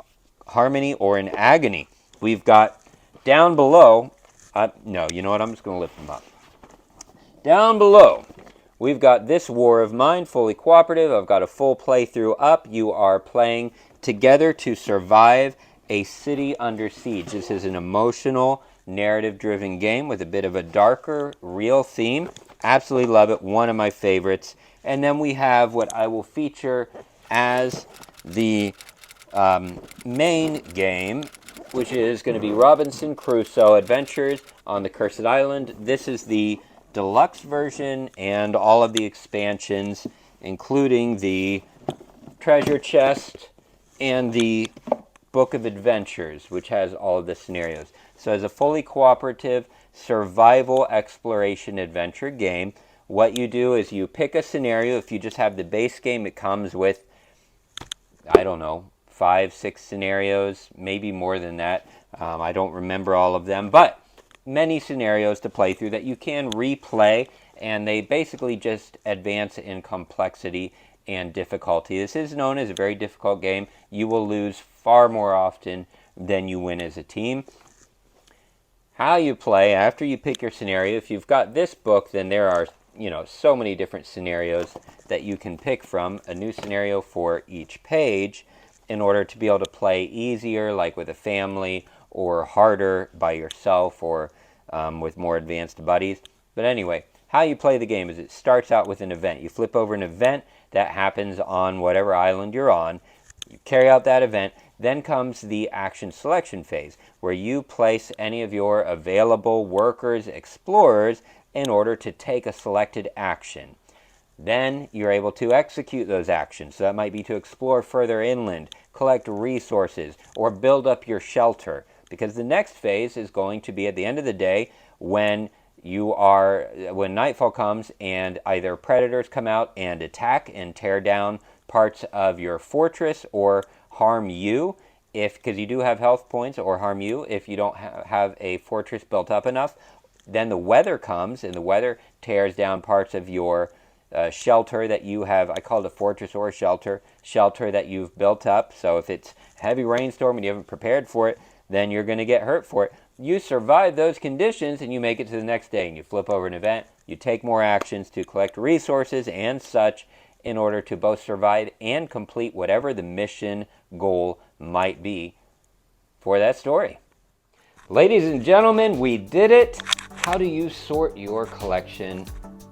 A: Harmony or in Agony? We've got down below, no, you know what, I'm just going to lift them up. Down below, we've got This War of Mine, fully cooperative. I've got a full playthrough up. You are playing together to survive a city under siege. This is an emotional narrative-driven game with a bit of a darker, real theme. Absolutely love it. One of my favorites. And then we have what I will feature as the main game, which is going to be Robinson Crusoe Adventures on the Cursed Island. This is the deluxe version and all of the expansions, including the treasure chest and the Book of Adventures, which has all of the scenarios. So as a fully cooperative survival exploration adventure game, what you do is you pick a scenario. If you just have the base game, it comes with, I don't know, 5, 6 scenarios, maybe more than that. I don't remember all of them, but many scenarios to play through that you can replay, and they basically just advance in complexity and difficulty. This is known as a very difficult game. You will lose far more often than you win as a team. How you play after you pick your scenario, if you've got this book, then there are so many different scenarios that you can pick from, a new scenario for each page, in order to be able to play easier, like with a family, or harder by yourself, or with more advanced buddies. But anyway, how you play the game is it starts out with an event. You flip over an event that happens on whatever island you're on. You carry out that event. Then comes the action selection phase, where you place any of your available workers, explorers, in order to take a selected action. Then you're able to execute those actions. So that might be to explore further inland, collect resources, or build up your shelter. Because the next phase is going to be at the end of the day when nightfall comes and either predators come out and attack and tear down parts of your fortress or harm you, because you do have health points, or harm you if you don't have a fortress built up enough. Then the weather comes, and the weather tears down parts of your shelter that you have. I call it a fortress or a shelter that you've built up. So if it's a heavy rainstorm and you haven't prepared for it, then you're going to get hurt for it. You survive those conditions and you make it to the next day, and you flip over an event. You take more actions to collect resources and such in order to both survive and complete whatever the mission goal might be for that story. Ladies and gentlemen, we did it. How do you sort your collection?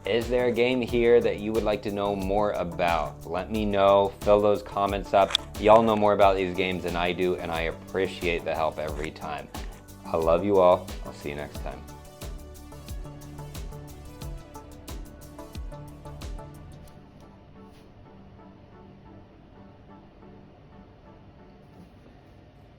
A: Is there a game here that you would like to know more about? Let me know. Fill those comments up. Y'all know more about these games than I do, and I appreciate the help every time. I love you all. I'll see you next time.